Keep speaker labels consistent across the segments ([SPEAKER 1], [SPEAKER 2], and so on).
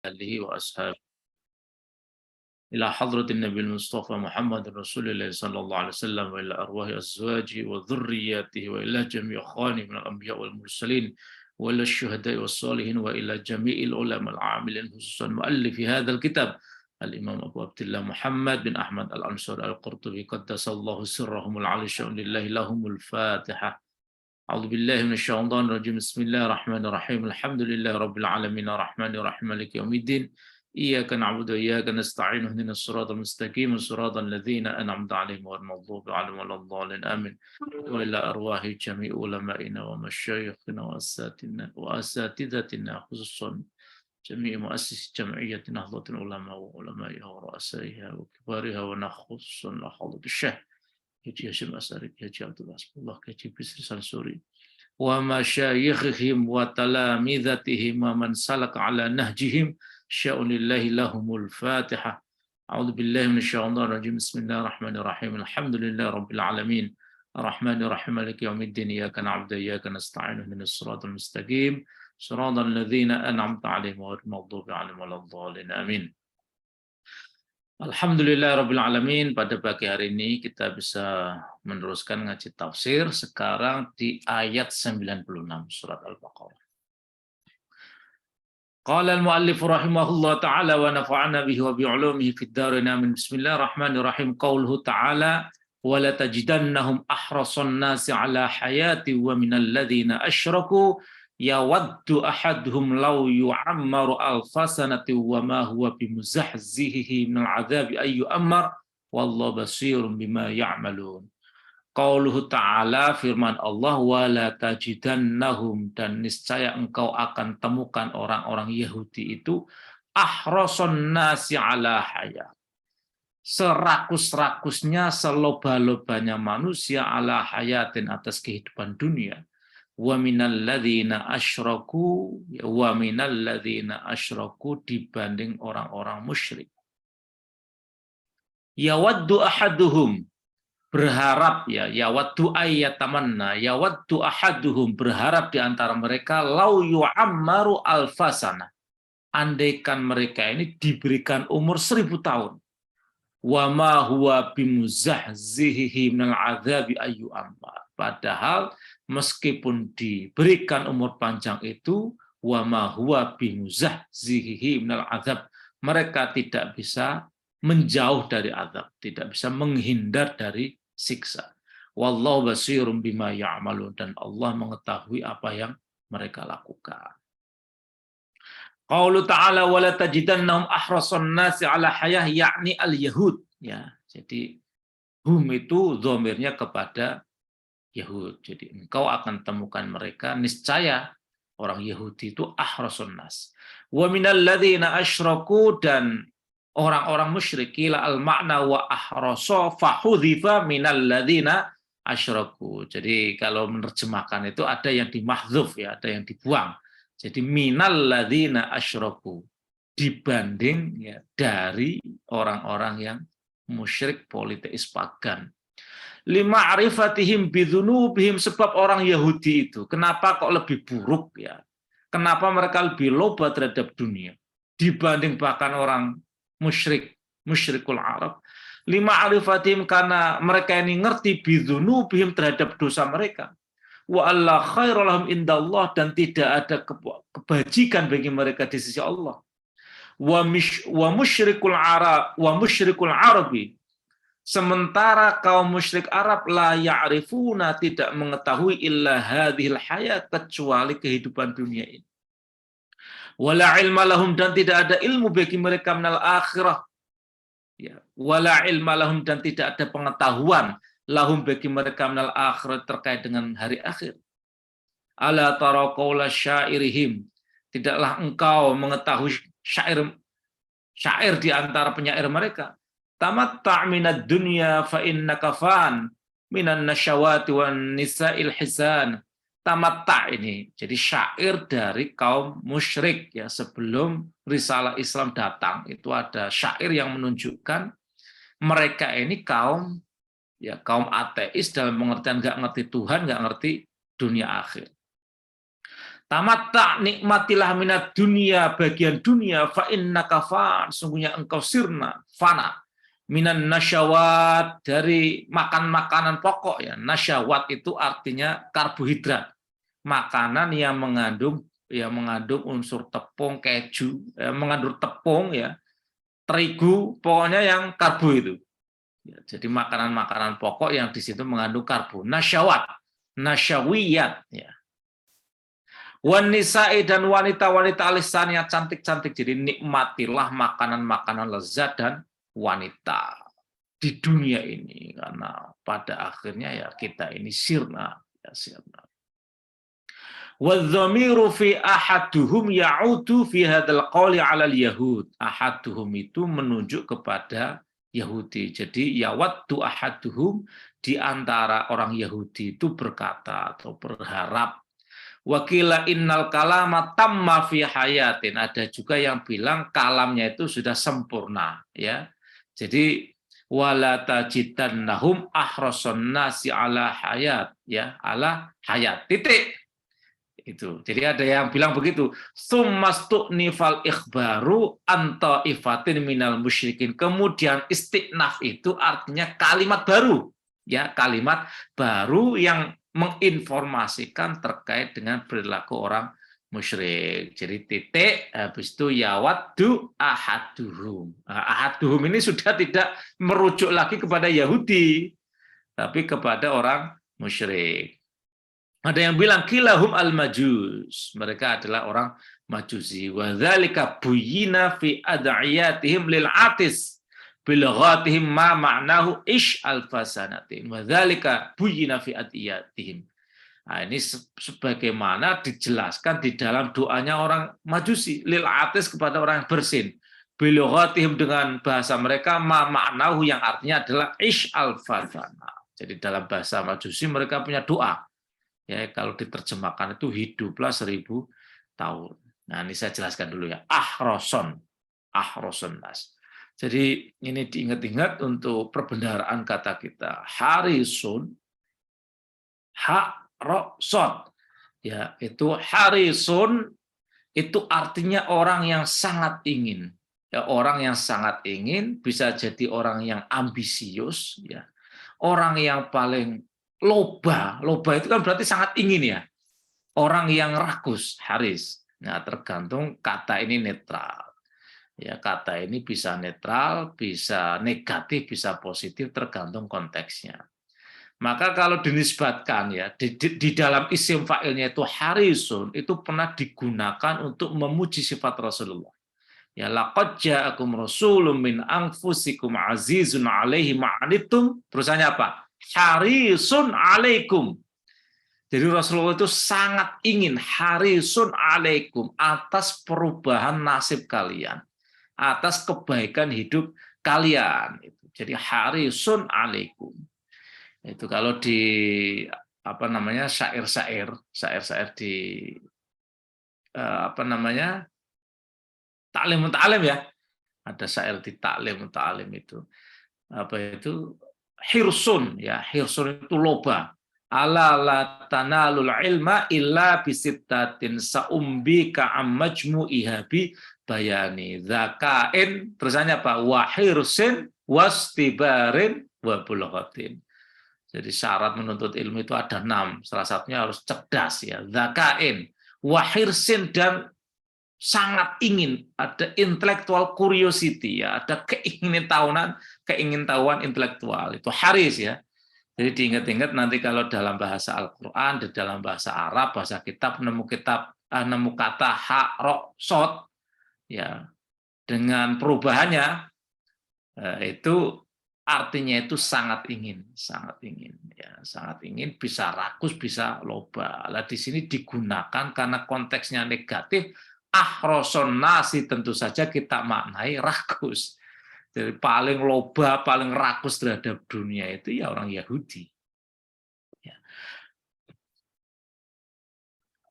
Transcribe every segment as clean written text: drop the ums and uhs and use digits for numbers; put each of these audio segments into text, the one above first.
[SPEAKER 1] alihi wa ashabihi ila hadratin Nabil Mustafa Muhammad Rasulullah sallallahu alaihi wasallam wa ila arwahi azwaji wa dhurriyyatihi wa ila jami' akhwani min al-anbiya wal mursalin wa ila syuhada'i was salihin wa ila jami'il ulama al-amilin khususan muallifi hadzal kitab Al-Imam Abu Abdullah Muhammad bin Ahmad Al-Ansari Al-Qurtubi qaddasallahu sirrahumul ali sya'unillahi lahumul Fatihah. A'udzu billahi minasyaitonir rajim. Bismillahirrahmanirrahim. Alhamdulillahi rabbil alamin arrahmanir rahim maliki yaumiddin. Iyyaka na'budu wa iyyaka nasta'in ihdinas siratal mustaqim siratal ladzina an'amta 'alaihim ghairil maghdubi 'alaihim waladdallin. Amin. Wa ila arwahi jami'i ulama'ina wa masyayikhina wa asatidatina khususan جميع مؤسس جمعية نهضة العلماء وعلمائها ورؤسائها وكبارها ونخص حضرة الشيخ حجي هاشم أساري حجي عبد الله حسب الله حجي بسر سانسوري ومشايخهم وتلامذتهم ومن سلك على نهجهم شاء لله لهم الفاتحة. أعوذ بالله من الشيطان الرجيم. بسم الله الرحمن الرحيم. الحمد لله رب العالمين الرحمن الرحيم مالك يوم الدين. إياك نعبد وإياك نستعين اهدنا الصراط المستقيم صراط الذين أنعمت عليهم غير المغضوب عليهم ولاضالين. Amin. Alhamdulillah rabbil alamin. Pada pagi hari ini kita bisa meneruskan ngaji tafsir sekarang di ayat 96 surat Al-Baqarah. Qala al-muallif rahimahullah ta'ala wa nafa'ana bihi wa bi'ulumihi fid dharain amin. Bismillahirrahmanirrahim. Qauluhu ta'ala wa la tajidannahum ahrasan nasi ala hayati wa minal ladzina asyraku yawaddu ahaduhum law yu'ammaru alfasanati wa ma huwa bimuzahzihihi minal adzabi ay yu'ammar wallahu basirun bima ya'malun. Qauluhu ta'ala, firman Allah, wa la tajidannahum, dan niscaya engkau akan temukan orang-orang Yahudi itu ahrason nasi ala haya, serakus-rakusnya, seloba-lobanya manusia ala hayatin, atas kehidupan dunia. Wa minal ladzina asyraku, wa minal ladzina asyraku, dibanding orang-orang musyrik. Yawaddu ahaduhum, berharap, ya, yawaddu ayyatamanna, yawaddu ahaduhum, berharap di antara mereka, lau yu'ammaru alfasana, andaikan mereka ini diberikan umur 1000 tahun. Wa ma huwa bimuzahzihihi minal adzabi ayyu ammar, padahal meskipun diberikan umur panjang itu, wa ma huwa bimuzahzihihi minal adzab, mereka tidak bisa menjauh dari azab, tidak bisa menghindar dari siksa. Wallahu basirum bima ya'malun, dan Allah mengetahui apa yang mereka lakukan. Qaulu ta'ala wa la tajidannahum ahrasan nasi ala hayah, yakni al-yahud, ya. Jadi hum itu dhamirnya kepada Yahud. Jadi engkau akan temukan mereka, niscaya orang Yahudi itu ahrasun nas. Wa minal ladzina asyraku, dan orang-orang musyrik, la al makna wa ahrasa fahudhifa minal ladzina asyraku. Jadi kalau menerjemahkan itu ada yang dimahdzuf, ya, ada yang dibuang. Jadi minal ladzina asyraku, dibanding, ya, dari orang-orang yang musyrik politeis pagan. Lima'rifatihim bidzunubihim, sebab orang Yahudi itu kenapa kok lebih buruk, ya? Kenapa mereka lebih loba terhadap dunia dibanding bahkan orang musyrikul Arab? Lima'rifatihim, karena mereka ini ngerti bidzunubihim, terhadap dosa mereka. Wa alla khairalahum indallah, dan tidak ada kebajikan bagi mereka di sisi Allah. Wa musyrikul Arabi, sementara kaum musyrik Arab la ya'rifuna, tidak mengetahui illa hadhil hayat, kecuali kehidupan dunia ini. Wala ilma lahum, dan tidak ada ilmu bagi mereka minal akhirah. Ya, wala ilma lahum, dan tidak ada pengetahuan lahum bagi mereka minal akhirah, terkait dengan hari akhir. Ala tara qaula syairihim, tidaklah engkau mengetahui syair di antara penyair mereka. Tamatta' minad dunya fa innaka fan minan nasyawati wan nisa'il hisan. Tamatta' ini jadi syair dari kaum musyrik, ya, sebelum risalah Islam datang. Itu ada syair yang menunjukkan mereka ini kaum, ya, kaum ateis, dalam pengertian nggak ngerti Tuhan, nggak ngerti dunia akhir. Tamatta, nikmatilah minat dunia, bagian dunia, fa innaka fan, sungguhnya engkau sirna, fana. Minan nasyawat, dari makan makanan pokok ya. Nasyawat itu artinya karbohidrat. Makanan yang mengandung unsur tepung, keju, mengandung tepung ya, terigu, pokoknya yang karbo itu. Ya, jadi makanan-makanan pokok yang di situ mengandung karbo. Nasyawat, nasyawiyat ya. Wanisa'i, dan wanita-wanita alisannya cantik-cantik. Jadi nikmatilah makanan-makanan lezat dan wanita di dunia ini, karena pada akhirnya ya kita ini sirna, ya sirna. Wadh-dhamiru fi ahaduhum ya'udu fi hadzal qawli 'alal yahud. Ahaduhum itu menunjuk kepada Yahudi. Jadi yawaddu ahaduhum, di antara orang Yahudi itu berkata atau berharap. Wakila innal kalama tamma fi hayatin. Ada juga yang bilang kalamnya itu sudah sempurna ya. Jadi wala tajidannahum ahrasun nasi ala hayat ya, ala hayat. Titik. Itu. Jadi ada yang bilang begitu. Summastu'nifal ikhbaru anta ifatin minal musyrikin. Kemudian istiqnaf itu artinya kalimat baru. Ya, kalimat baru yang menginformasikan terkait dengan perilaku orang musyrik. Jadi titik, habis itu yawaddu ahaduhum. Nah, ahaduhum ini sudah tidak merujuk lagi kepada Yahudi, tapi kepada orang musyrik. Ada yang bilang kilahum al-majus, mereka adalah orang Majusi. Wa dzalika buyyina fi ad'iyatihim lil atis bilghatihim ma ma'nahu ish alfasanatin. Wa dzalika buyyina fi ad'iyatihim. Nah, ini sebagaimana dijelaskan di dalam doanya orang Majusi, lil atis, kepada orang yang bersin. Bilghatihim, dengan bahasa mereka, ma ma'nahu, yang artinya adalah ish alfasana. Jadi dalam bahasa Majusi mereka punya doa. Ya, kalau diterjemahkan itu hiduplah 1000 tahun. Nah, ini saya jelaskan dulu ya. Ahroson nas. Jadi ini diingat-ingat untuk perbendaharaan kata kita. Harisun, haroson. Ya, itu harisun itu artinya orang yang sangat ingin. Ya, orang yang sangat ingin, bisa jadi orang yang ambisius, ya. Orang yang paling loba itu kan berarti sangat ingin ya. Orang yang rakus, haris. Nah, tergantung kata ini netral. Ya, kata ini bisa netral, bisa negatif, bisa positif, tergantung konteksnya. Maka kalau dinisbatkan ya, di dalam isim fa'ilnya itu harisun, itu pernah digunakan untuk memuji sifat Rasulullah. Ya, laqad ja'akum rasulun min anfusikum azizun 'alaihi ma'anittum. Terusannya apa? Harisun 'alaikum. Jadi Rasulullah itu sangat ingin, harisun 'alaikum, atas perubahan nasib kalian, atas kebaikan hidup kalian. Jadi harisun 'alaikum. Itu kalau di syair-syair di Ta'lim Muta'alim ya. Ada syair di Ta'lim Muta'alim itu. Hirsun ya, hirsun itu loba. Ala la tanalul ilma illa bisittatin sa'umbika ammajmu'iha bi bayani zakain, terusannya apa? Wa hirsin wastibarin wa bulghatin. Jadi syarat menuntut ilmu itu ada 6. Salah satunya harus cerdas ya, zakain, wa hirsin, dan sangat ingin, ada intellectual curiosity ya, ada keingintahuan intelektual, itu haris ya. Jadi diingat-ingat nanti kalau dalam bahasa Al-Qur'an, di dalam bahasa Arab, bahasa kitab nemu kata ha ro sod ya, dengan perubahannya itu artinya itu sangat ingin ya, sangat ingin, bisa rakus, bisa loba. Lah di sini digunakan karena konteksnya negatif. Ahroson nasi, tentu saja kita maknai rakus. Jadi paling loba, paling rakus terhadap dunia itu ya orang Yahudi. Ya.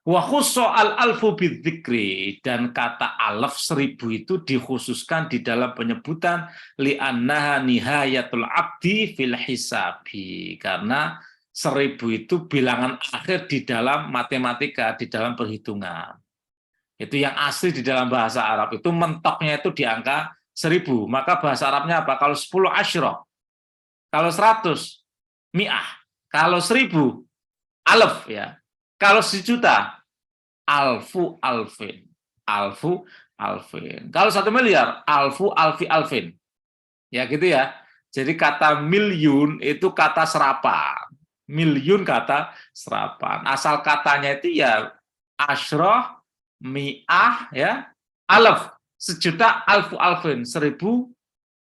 [SPEAKER 1] Wa khusso al-alfu bidzikri, dan kata alaf 1000 itu dikhususkan di dalam penyebutan li'annaha nihayatul abdi fil hisabi, karena 1000 itu bilangan akhir di dalam matematika, di dalam perhitungan. Itu yang asli di dalam bahasa Arab. Itu mentoknya itu di angka 1000. Maka bahasa Arabnya apa? Kalau 10 asyroh. Kalau 100, mi'ah. Kalau 1000, alf ya. Kalau 1.000.000, alfu alfin. Alfu alfin. Kalau 1 miliar, alfu alfi alfin. Ya gitu ya. Jadi kata milyun itu kata serapan. Milyun kata serapan. Asal katanya itu ya asyroh, mi'ah, ya, alaf. 1.000.000, alfu alfin. 1000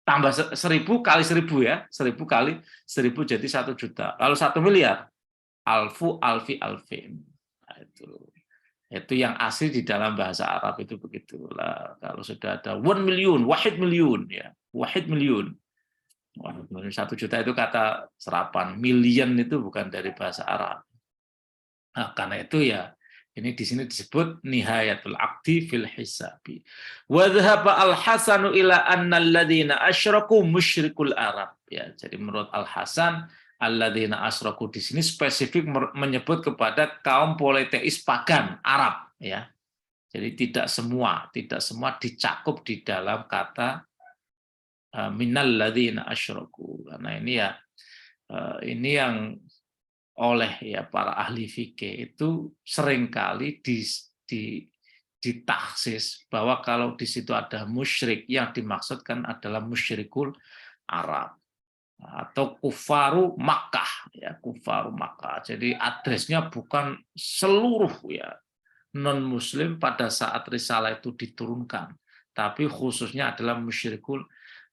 [SPEAKER 1] tambah 1000 kali 1000 ya. 1000 kali 1000 jadi 1.000.000. Kalau 1 miliar, alfu alfi alfin. Nah, itu yang asli di dalam bahasa Arab itu begitulah. Kalau sudah ada 1 million, wahid million ya, wahid million. 1 juta itu kata serapan, million itu bukan dari bahasa Arab. Nah, karena itu ya ini di sini disebut nihayatul aqdi fil hisabi. Wa dhahaba al-Hasanu ila anna alladziina asyraku musyrikul Arab. Ya, jadi menurut Al-Hasan, alladziina asyraku di sini spesifik menyebut kepada kaum politeis pagan Arab ya. Jadi tidak semua dicakup di dalam kata minal ladzina asyraku. Karena ini ya ini yang oleh ya para ahli fikih itu seringkali ditaksis bahwa kalau di situ ada musyrik, yang dimaksudkan adalah musyrikul Arab atau kufaru Makkah ya, kufaru Makkah. Jadi addresnya bukan seluruh ya non muslim pada saat risalah itu diturunkan, tapi khususnya adalah musyrikul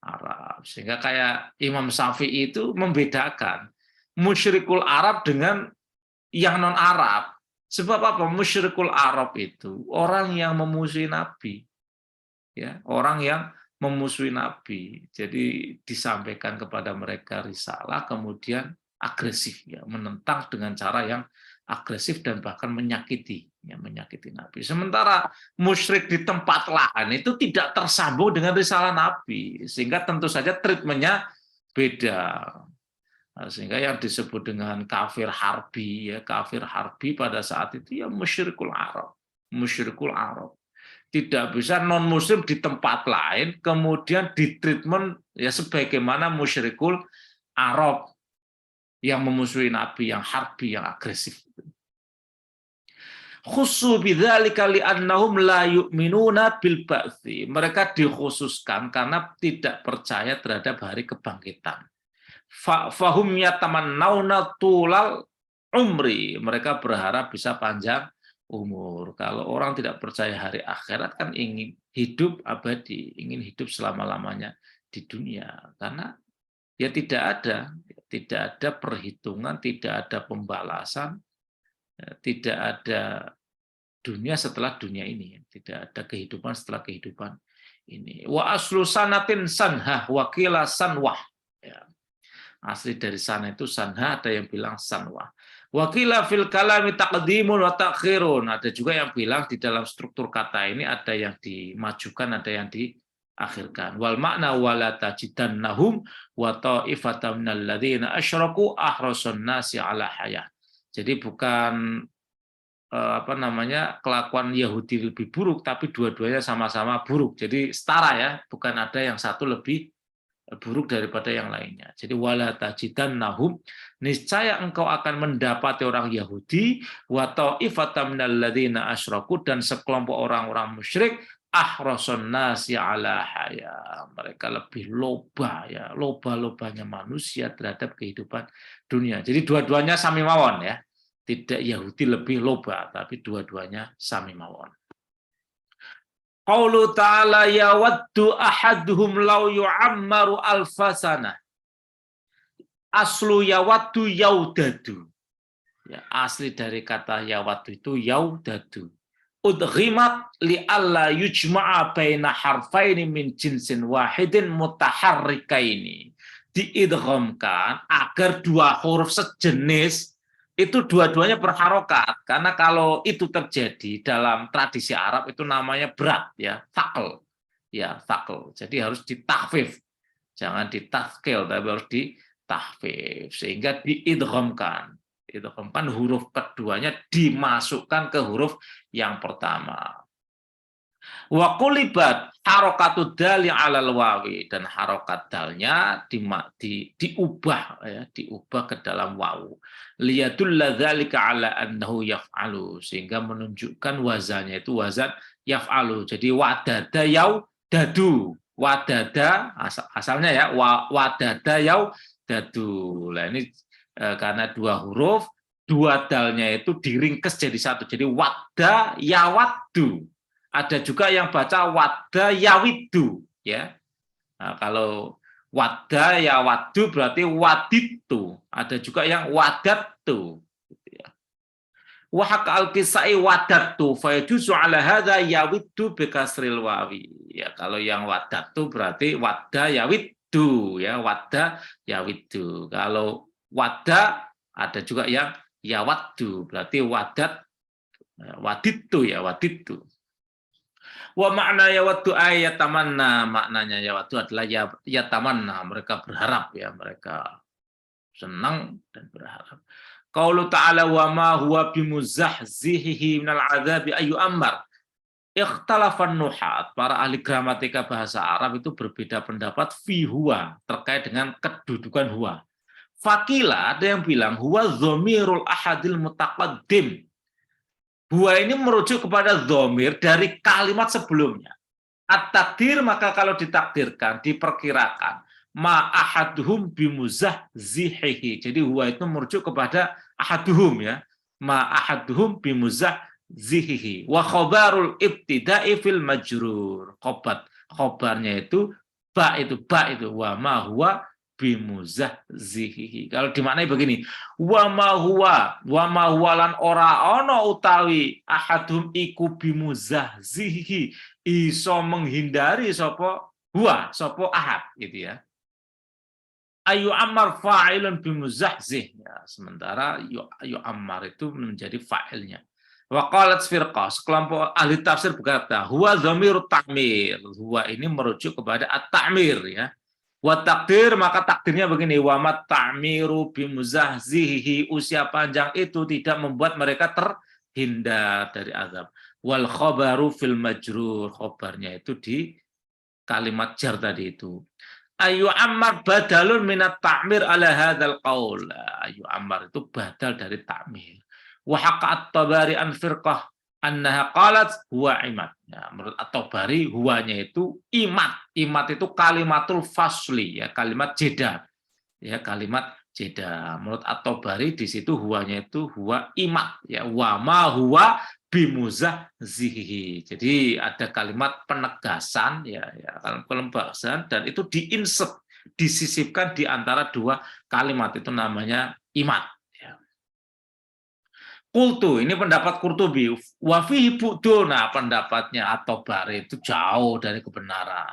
[SPEAKER 1] Arab. Sehingga kayak Imam Syafi'i itu membedakan musyrikul Arab dengan yang non Arab. Sebab apa? Musyrikul Arab itu orang yang memusuhi Nabi, ya, orang yang memusuhi Nabi. Jadi disampaikan kepada mereka risalah, kemudian agresif, ya, menentang dengan cara yang agresif dan bahkan menyakiti, ya, menyakiti Nabi. Sementara musyrik di tempat lain itu tidak tersambung dengan risalah Nabi, sehingga tentu saja treatmentnya beda. Nah, sehingga yang disebut dengan kafir harbi, ya, kafir harbi pada saat itu ya musyrikul Arab, musyrikul Arab. Tidak bisa non muslim di tempat lain kemudian ditreatment ya sebagaimana musyrikul Arab yang memusuhi Nabi, yang harbi, yang agresif. Khusu bidzalika li'annahum la yu'minuna bil ba'tsi. Mereka dikhususkan karena tidak percaya terhadap hari kebangkitan. Fahum yatamannawna tulal umri. Mereka berharap bisa panjang umur. Kalau orang tidak percaya hari akhirat kan ingin hidup abadi, ingin hidup selama-lamanya di dunia. Karena ya tidak ada perhitungan, tidak ada pembalasan, tidak ada dunia setelah dunia ini, tidak ada kehidupan setelah kehidupan ini. Wa aslu sanatin sanhah wa qila sanwah. Ya. Asli dari sana itu sanha, ada yang bilang sanwah. Wa qila fil kalami taqdimun wa ta'khirun. Ada juga yang bilang di dalam struktur kata ini ada yang dimajukan, ada yang diakhirkan. Wal makna wala tajidannahum wa ta'ifatan minal ladzina asyraku ahrasun nasi ala hayah. Jadi bukan kelakuan Yahudi lebih buruk, tapi dua-duanya sama-sama buruk. Jadi setara ya, bukan ada yang satu lebih buruk daripada yang lainnya. Jadi wala tajidannahum, niscaya engkau akan mendapati orang Yahudi wa ta'ifatan minal ladzina asyraku, dan sekelompok orang-orang musyrik ahrasun nasi ala haya. Mereka lebih loba ya, loba-lobanya manusia terhadap kehidupan dunia. Jadi dua-duanya sami mawon ya. Tidak Yahudi lebih loba, tapi dua-duanya sami mawon. Qaulu ta'ala yawaddu ahaduhum law yu'ammaru alfasana. Aslu yawaddu yaudadu. Ya, asli dari kata yawaddu itu yaudadu. Udghimat li'alla yujma'a baina harfaini min jinsin wahidin mutaharrikaini. Diidghamkan agar dua huruf sejenis itu dua-duanya berharokat, karena kalau itu terjadi dalam tradisi Arab itu namanya berat ya, thaqal ya, thaqal. Jadi harus ditahfif, jangan ditathqil tapi harus ditahfif sehingga diidghamkan. kan huruf keduanya dimasukkan ke huruf yang pertama. Wa qulibat harokatud dal yang alal wawi, dan harokat dalnya diubah ya, diubah ke dalam wawu. Liyadulla dzalika ala annahu yaf'alu, sehingga menunjukkan wazannya itu wazan yaf'alu. Jadi wadada yau dadu. Wadada asalnya ya wadada yau dadu. Nah ini karena dua huruf, dua dalnya itu diringkes jadi satu. Jadi wadda yawaddu. Ada juga yang baca wadda yawidu ya. Nah, kalau wadda yawaddu berarti waditu. Ada juga yang wadattu gitu ya. Wa haka al-kisai wadattu fa yajuzu ala hadza yawiddu bi kasril wawi. Ya, kalau yang wadattu berarti wadda yawiddu ya, wadda yawiddu. Kalau wadda ada juga yang yawaddu berarti wadat waditu ya, waditu. Wa makna yawaddu ayatamanna, maknanya yawaddu adalah yatamanna, mereka berharap ya, mereka senang dan berharap. Qaulu ta'ala wa ma huwa bimuzahzihihi minal adzabi ayu ammar. Ikhtalafan nuhat, para ahli gramatika bahasa Arab itu berbeda pendapat fi huwa, terkait dengan kedudukan huwa. Fakila, ada yang bilang huwa dhamirul ahadil mutaqaddim. Huwa ini merujuk kepada dhamir dari kalimat sebelumnya. At-takdir, maka kalau ditakdirkan, diperkirakan, ma ahaduhum bimuzahzihihi. Jadi huwa itu merujuk kepada ahaduhum ya. Ma ahaduhum bimuzahzihihi. Wa khobarul ibtida'i fil majrur. Khobarnya itu ba itu wa ma huwa bimuzahzihihi. Kalau dimaknai begini, wa ma huwa lan ora ana utawi ahadum iku bimuzahzihihi, iso menghindari sapa huwa, sapa ahad gitu ya. Ayu ammar fa'ilun bimuzahzih ya, sementara yu ammar itu menjadi fa'ilnya. Wa qalat firqah, sekelompok ahli tafsir berkata, huwa dhamirut ta'mir. Huwa ini merujuk kepada at-ta'mir ya. Wa takdir, maka takdirnya begini, wa mat ta'miru bimuzahzihi, usia panjang itu tidak membuat mereka terhindar dari azab. Wal khobaru fil majrur, khobarnya itu di kalimat jar tadi itu. Ayu ammar badalun minat ta'mir ala hadzal qaul. Ayu ammar itu badal dari ta'mir. Wa haqa at-Tabari an firqah annaha qalat huwa imad. Ya, menurut At-Tabari huwanya itu imad. Imad itu kalimatul fasli ya, kalimat jeda. Ya, kalimat jeda. Menurut At-Tabari di situ huwanya itu huwa imad ya, wa ma huwa bimuzahzihi. Jadi ada kalimat penegasan ya, penegasan, dan itu diinsert, disisipkan di antara dua kalimat, itu namanya imad. Qultu, ini pendapat Qurtubi, wa fihi bu'duna, pendapatnya At-Tabari itu jauh dari kebenaran.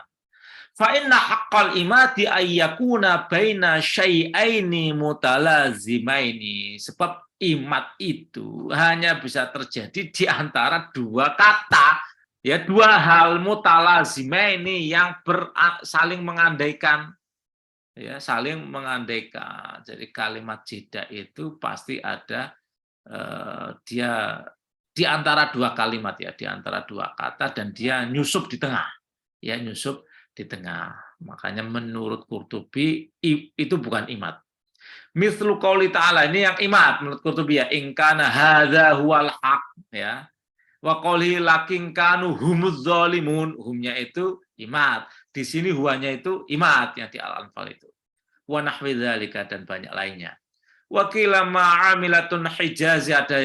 [SPEAKER 1] Fa inna haqqal imadi ayyakuna baina syai'aini mutalazimaini, sebab imad itu hanya bisa terjadi di antara dua kata ya, dua hal mutalazimaini yang saling mengandaikan ya, saling mengandaikan. Jadi kalimat jeda itu pasti ada dia di antara dua kalimat ya, di antara dua kata, dan dia nyusup di tengah ya, nyusup di tengah. Makanya menurut Qurtubi itu bukan imad. Mithlu qouli ta'ala, ini yang imad menurut Qurtubi ya, in kana hadza huwal haq ya. Wa qouli lakin kanu humuz zalimun, humnya itu imad. Di sini huwanya itu imad yang di Al-Anfal itu. Wa nahwi dzalika, dan banyak lainnya. Wakila ma'amilatun hijazi, ada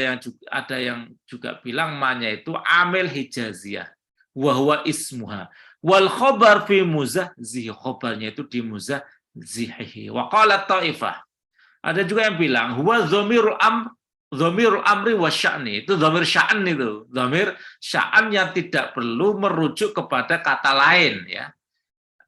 [SPEAKER 1] yang juga bilang manya itu amil hijaziyah, wa huwa ismuha, wal khobar fi muzahzihi, khobarnya itu di muzahzihi. Wa qalat ta'ifah, ada juga yang bilang huwa dhamirul amri wa sya'ni, itu dhamir sya'an, itu dhamir sya'an yang tidak perlu merujuk kepada kata lain ya.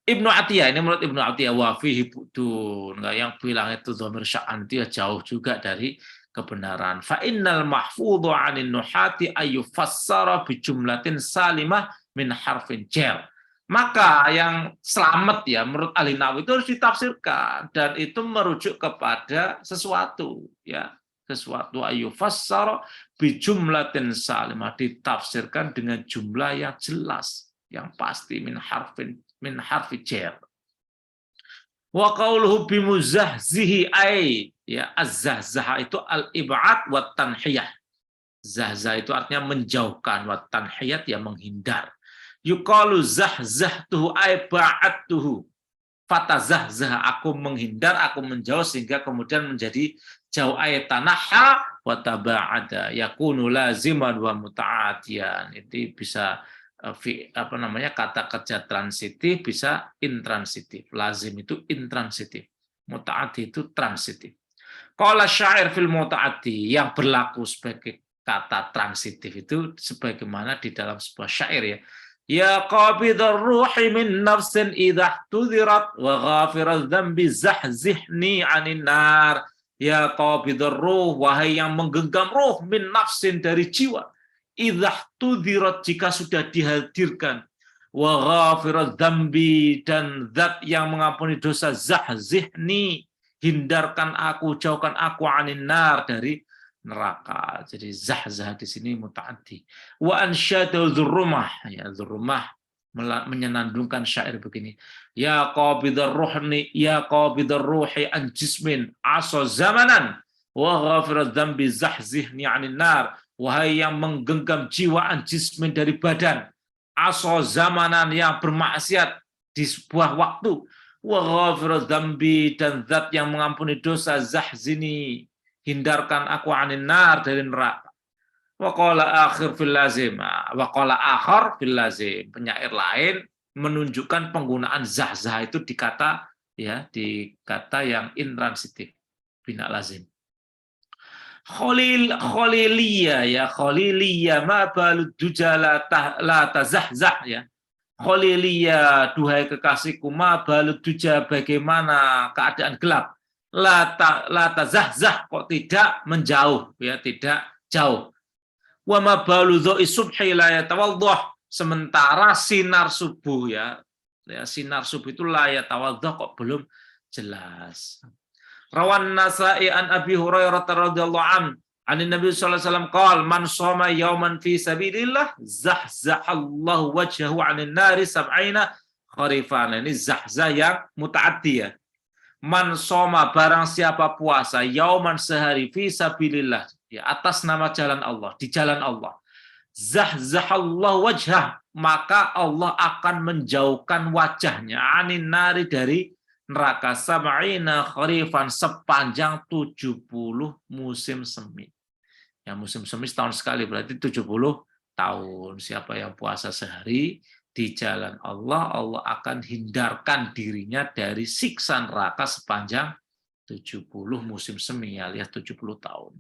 [SPEAKER 1] Ibnu Atiyah, ini menurut Ibnu Atiyah, wa fihi budun, yang bilang itu dhamir sya'an dia jauh juga dari kebenaran. Fa innal mahfudhu 'anil nuhati ayyufassara bi jumlatin salimah min harfin jar. Maka yang selamat ya menurut ahli nahwu itu harus ditafsirkan, dan itu merujuk kepada sesuatu ya. sesuatu ayu fassara bi jumlatin salimah, ditafsirkan dengan jumlah yang jelas, yang pasti min harfi jar. Wa qauluhu bi muzahzihi ay ya az-zahzah itu al-ib'ad wa tanhiyah. Zahzah itu artinya menjauhkan, wa tanhiyat ya menghindar. Yuqalu zahzahtuhu ay ba'adtuhu. Fatazahzah, aku menghindar, aku menjauh sehingga kemudian menjadi jauh. Ayat tanaha wa taba'ada yakunu laziman wa muta'adiyan. Itu bisa kata kerja transitif, bisa intransitif. Lazim itu intransitif, muta'adi itu transitif. Qala syair fil muta'adi, yang berlaku sebagai kata transitif itu sebagaimana di dalam sebuah syair ya. Ya qabidar ruhi min nafsin idha tudirat wa ghafiraz dzambi zahzihni 'anin nar. Ya qabidar ruh, wahai yang menggenggam ruh, min nafsin dari jiwa, idha tudirat jika sudah dihadirkan, wa ghafiraz dzambi dan zat yang mengampuni dosa, zahzihni hindarkan aku, jauhkan aku 'anin nar dari neraka. Jadi zahzah di sini mutaaddi. Wa ansyadu dzurrumah, ya dzurrumah menyenandungkan syair begini. Ya qabidar ruhni, ya qabidar ruhi an jismin asa zamanan wa ghafiraz dzambi zahzihni 'anil nar. Wahai yang menggenggam jiwa an jismin dari badan, asa zamanan yang bermaksiat di sebuah waktu, wa ghafiraz dzambi dan zat yang mengampuni dosa, zahzini hindarkan aku 'anin nar dari neraka. Wa qala akhir fil lazim. Wa qala akhar fil lazim. Penyair lain menunjukkan penggunaan zahzah itu di kata yang intransitif, bina lazim. Khaliliyah ya, khaliliyah ma balud duja la tazahzah ya. Khaliliyah, duhai kekasihku, ma balud duja, bagaimana keadaan gelap. La tazahzah, kok tidak menjauh ya, tidak jauh. Wa ma balu dha'i subhi la yatawaddah, sementara sinar subuh ya sinar subuh itu la yatawaddah kok belum jelas. Rawan Nasa'i an Abi Hurairah radhiyallahu an Nabi sallallahu alaihi wasallam qala man shoma yawman fi sabilillah zahzahallahu wajhahu 'anil nari sab'ina kharifan. Ini zahzah yang mutaaddi ya. Man soma, barang siapa puasa, yauman sehari, fi sabilillah, di atas nama jalan Allah, di jalan Allah, zahzahallahu wajhah, maka Allah akan menjauhkan wajahnya, anin nari, dari neraka, sab'ina kharifan, sepanjang 70 musim semi. Ya, musim semi setahun sekali, berarti 70 tahun. Siapa yang puasa sehari di jalan Allah, Allah akan hindarkan dirinya dari siksa neraka sepanjang 70 musim semi, alias 70 tahun.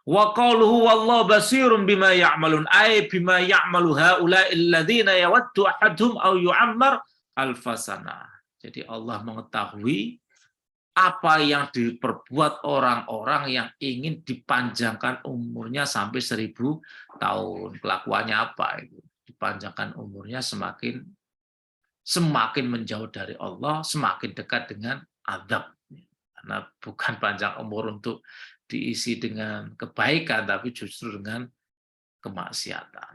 [SPEAKER 1] Wa qauluhu wallahu basirun bima ya'malun, ay bima ya'malu haula'il ladzina yawaddu ahaduhum aw yu'ammar alfasana. Jadi Allah mengetahui apa yang diperbuat orang-orang yang ingin dipanjangkan umurnya sampai 1000 tahun. Kelakuannya apa itu? Dipanjangkan umurnya semakin menjauh dari Allah, semakin dekat dengan azab. Karena bukan panjang umur untuk diisi dengan kebaikan, tapi justru dengan kemaksiatan.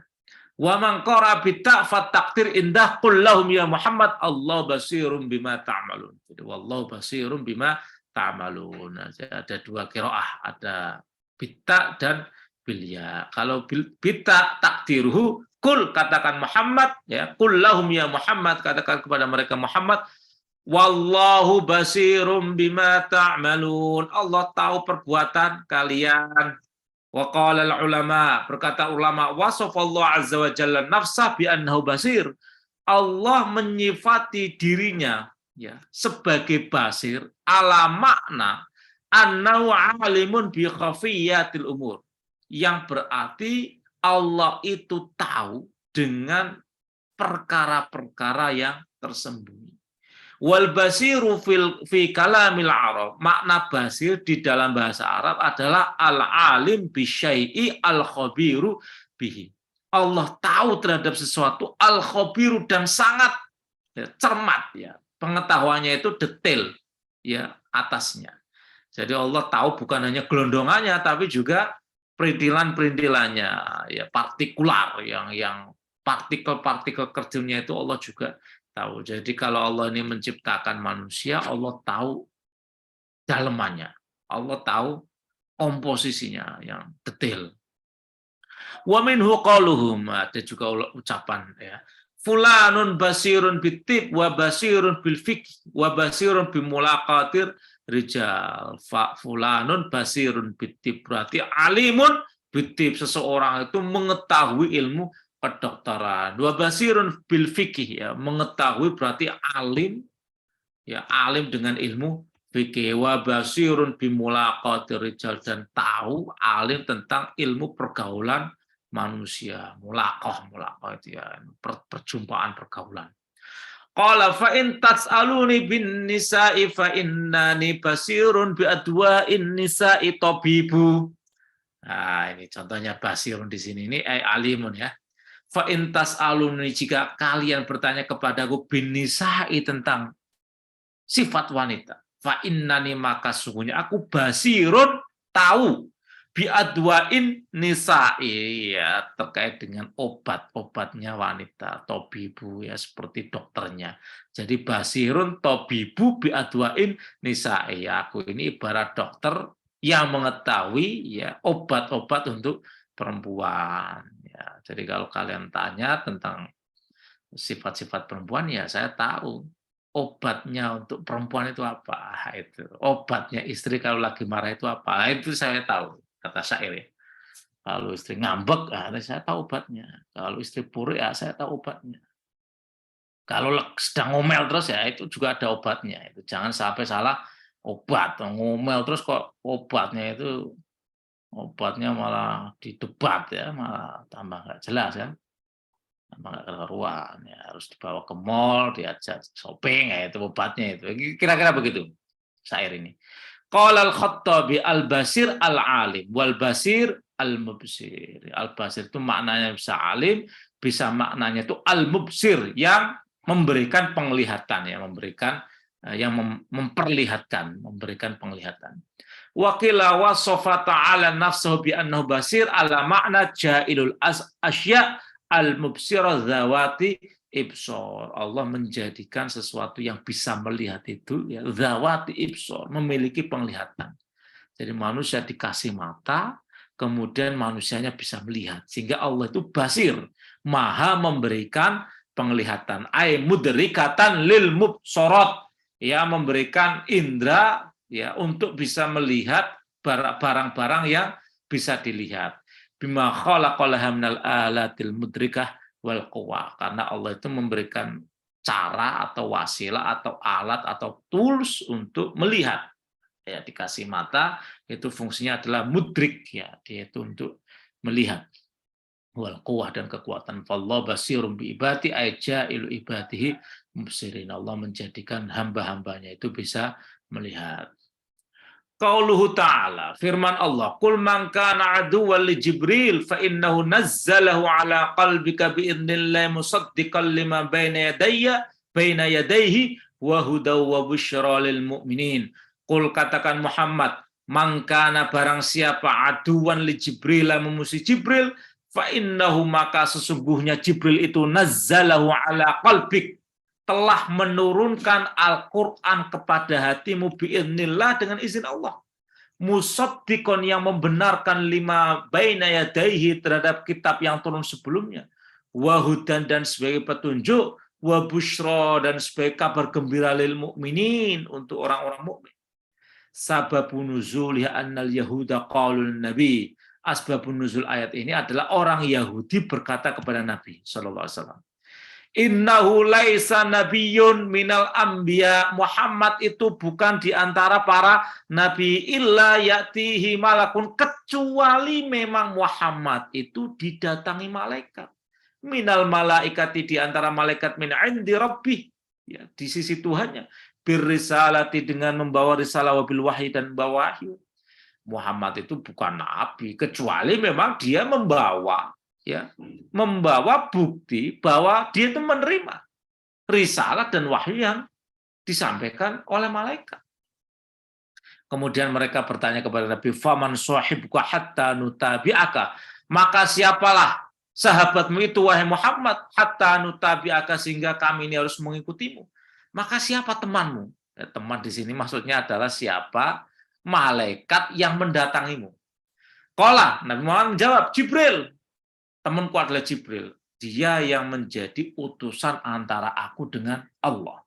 [SPEAKER 1] Wa man qara bi ta' fa taqdir indah qul lahum ya Muhammad Allah basirum bima ta'malun. Jadi wallahu basirum bima ta'malun. Ada dua qiraah, ada bita dan bilya. Kalau bita takdiruhu kul, katakan Muhammad ya, kul lahum ya Muhammad, katakan kepada mereka Muhammad, wallahu basirum bima ta'malun, Allah tahu perbuatan kalian. Wa qala ulama, berkata ulama, wasafallahu azza wa jalla nafsah bi annahu basir, Allah menyifati dirinya ya sebagai basir ala makna annahu alimun bi khafiyatil umur, yang berarti Allah itu tahu dengan perkara-perkara yang tersembunyi. Wal basiru fi kalamil Arab, makna basir di dalam bahasa Arab adalah al-alim bi syai'i al-khabiru bihi. Allah tahu terhadap sesuatu, al-khabiru, dan sangat cermat ya. Pengetahuannya itu detail ya atasnya. Jadi Allah tahu bukan hanya gelondongannya, tapi juga perintilan-perintilannya, ya partikular yang partikel-partikel kecilnya itu Allah juga tahu. Jadi kalau Allah ini menciptakan manusia, Allah tahu dalemannya, Allah tahu komposisinya yang detail. Wa minhu qaluhum, ada juga ucapan ya. Fulanun basirun bitib wa basirun bil fiqh wa basirun bimulaqatir rijal. Fulanun basirun bitib, berarti alimun bitib, seseorang itu mengetahui ilmu kedokteran. Wa basirun bil fiqh, ya, mengetahui berarti alim, ya, alim dengan ilmu fikih. Wa basirun bimulaqatir rijal, dan tahu alim tentang ilmu pergaulan manusia. Mulaqah itu ya, perjumpaan, pergaulan. Qala fa in tas'aluni bin nisa'i fa innani basirun bi adwa'in nisa'i tabibu. Nah, ini contohnya basirun di sini, ini alimun ya. Fa in tas'aluni, jika kalian bertanya kepadaku bin nisa'i, tentang sifat wanita, fa innani, maka sungguhnya aku basirun, tahu, biadwain nisa'i, ya, terkait dengan obat-obatnya wanita, tobibu, ya, seperti dokternya. Jadi basirun tobibu biadwain nisa'i, ya, aku ini ibarat dokter yang mengetahui, ya, obat-obat untuk perempuan, ya. Jadi kalau kalian tanya tentang sifat-sifat perempuan, ya saya tahu obatnya untuk perempuan itu apa, itu obatnya istri kalau lagi marah itu apa, itu saya tahu, kata syair ya. Kalau istri ngambek, saya tahu obatnya. Kalau istri puri, ya saya tahu obatnya. Kalau sedang ngomel terus, ya itu juga ada obatnya. Itu jangan sampai salah obat, ngomel terus kok obatnya malah didebat, ya, malah tambah nggak jelas kan. Nggak keluar, ya, harus dibawa ke mall, diajak shopping, ya, itu obatnya itu. Kira-kira begitu syair ini. Qala al-Khattabi al-basir al-alim wal basir al-mubsir. Al-basir itu maknanya bisa alim, bisa maknanya itu al-mubsir, yang memberikan penglihatan, ya, yang memberikan penglihatan. Wa qila wasafa ta'ala nafsuhu bi annahu basir ala makna jailul asya al-mubsirah zawati ibsor. Allah menjadikan sesuatu yang bisa melihat itu, ya, zawati ibsor, memiliki penglihatan. Jadi manusia dikasih mata, kemudian manusianya bisa melihat. Sehingga Allah itu basir, maha memberikan penglihatan. Ay mudrikatan lil mubsorot, ya, memberikan indera, ya, untuk bisa melihat barang-barang yang bisa dilihat. Bima khalaqalaha minal alatil mudrikah wal quwwah, karena Allah itu memberikan cara atau wasilah atau alat atau tools untuk melihat, ya, dikasih mata itu fungsinya adalah mudrik, ya, dia itu untuk melihat, wal quwwah, dan kekuatan. Fallahu basirum bi ibadi ajailu ibadihi mubsirin, Allah menjadikan hamba-hambanya itu bisa melihat. Qauluhu ta'ala, firman Allah, qul man kana aduwwan li Jibril fa innahu nazzalahu ala qalbika bi idznillah musaddiqan lima baina yadayhi wa hudaw wa busyra lil mu'minin. Qul, katakan Muhammad, man kana, barang siapa, aduwwan li Jibril, memusuhi Jibril, fa innahu, maka sesungguhnya Jibril itu nazzalahu ala qalbik, telah menurunkan Al-Quran kepada hatimu biiznillah, dengan izin Allah. Musaddiqon, yang membenarkan lima baina yadaihi, terhadap kitab yang turun sebelumnya. Wahudan, dan sebagai petunjuk. Wa busyra, dan sebagai kabar gembira lil mu'minin, untuk orang-orang mukmin. Sababun nuzul ya annal yahuda qalul nabi. Asbabun nuzul ayat ini adalah orang Yahudi berkata kepada Nabi sallallahu alaihi wasallam, innahu laisa nabiyyun minal anbiya, Muhammad itu bukan di antara para nabi, illa ya'tihi malakun, kecuali memang Muhammad itu didatangi malaikat, minal malaikati, di antara malaikat, min indi rabbih, ya, di sisi Tuhannya, birrisalati, dengan membawa risalah, wabil wahyi, dan membawa wahyu. Muhammad itu bukan nabi, kecuali memang dia membawa, ya, membawa bukti bahwa dia itu menerima risalah dan wahyu yang disampaikan oleh malaikat. Kemudian mereka bertanya kepada Nabi, "Faman sahibuka hatta nutabi'aka?" Maka siapalah sahabatmu itu wahai Muhammad, hatta nutabi'aka, sehingga kami ini harus mengikutimu. Maka siapa temanmu? Ya, teman di sini maksudnya adalah siapa malaikat yang mendatangimu. Qala, Nabi Muhammad menjawab, Jibril. Temanku adalah Jibril. Dia yang menjadi utusan antara aku dengan Allah.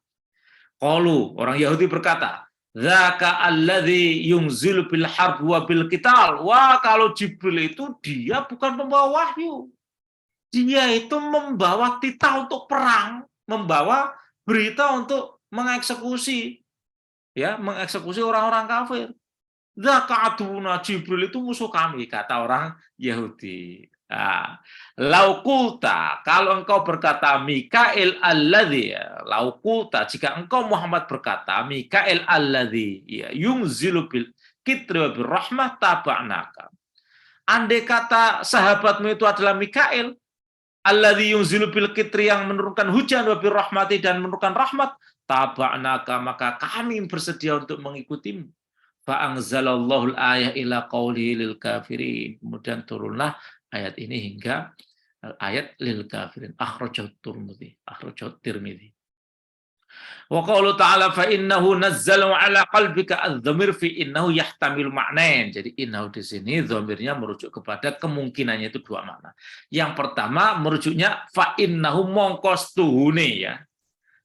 [SPEAKER 1] Qalu, orang Yahudi berkata, "Dzaka alladzi yunzilu bil harb wa bil qital." Wah, kalau Jibril itu dia bukan pembawa wahyu. Dia itu membawa titah untuk perang, membawa berita untuk mengeksekusi, ya, mengeksekusi orang-orang kafir. Dzaka aduna, Jibril itu musuh kami, kata orang Yahudi. Nah, laukulta, kalau engkau berkata Mikail alladzi, laukulta, jika engkau Muhammad berkata Mikail alladzi, ya, yungzilu bil kitri wa bir rahmah taba'naka. Andai kata sahabatmu itu adalah Mikail alladzi yungzilu bil kitri, yang menurunkan hujan, wa bir rahmati, dan menurunkan rahmat, taba'naka, maka kami bersedia untuk mengikutimu. Fa'anzalallahu al-ayah ila qawlihi lil kafirin. Kemudian turunlah ayat ini hingga ayat lil kafirin. Akhrajat Tirmidzi. Wa qawlu ta'ala fa innahu nazzalu ala qalbika, adz-dhamir fi innahu yahtamilu ma'nain. Jadi innahu di sini dhamirnya merujuk kepada kemungkinannya itu dua makna. Yang pertama merujuknya fa innahu mongko stuhune, ya.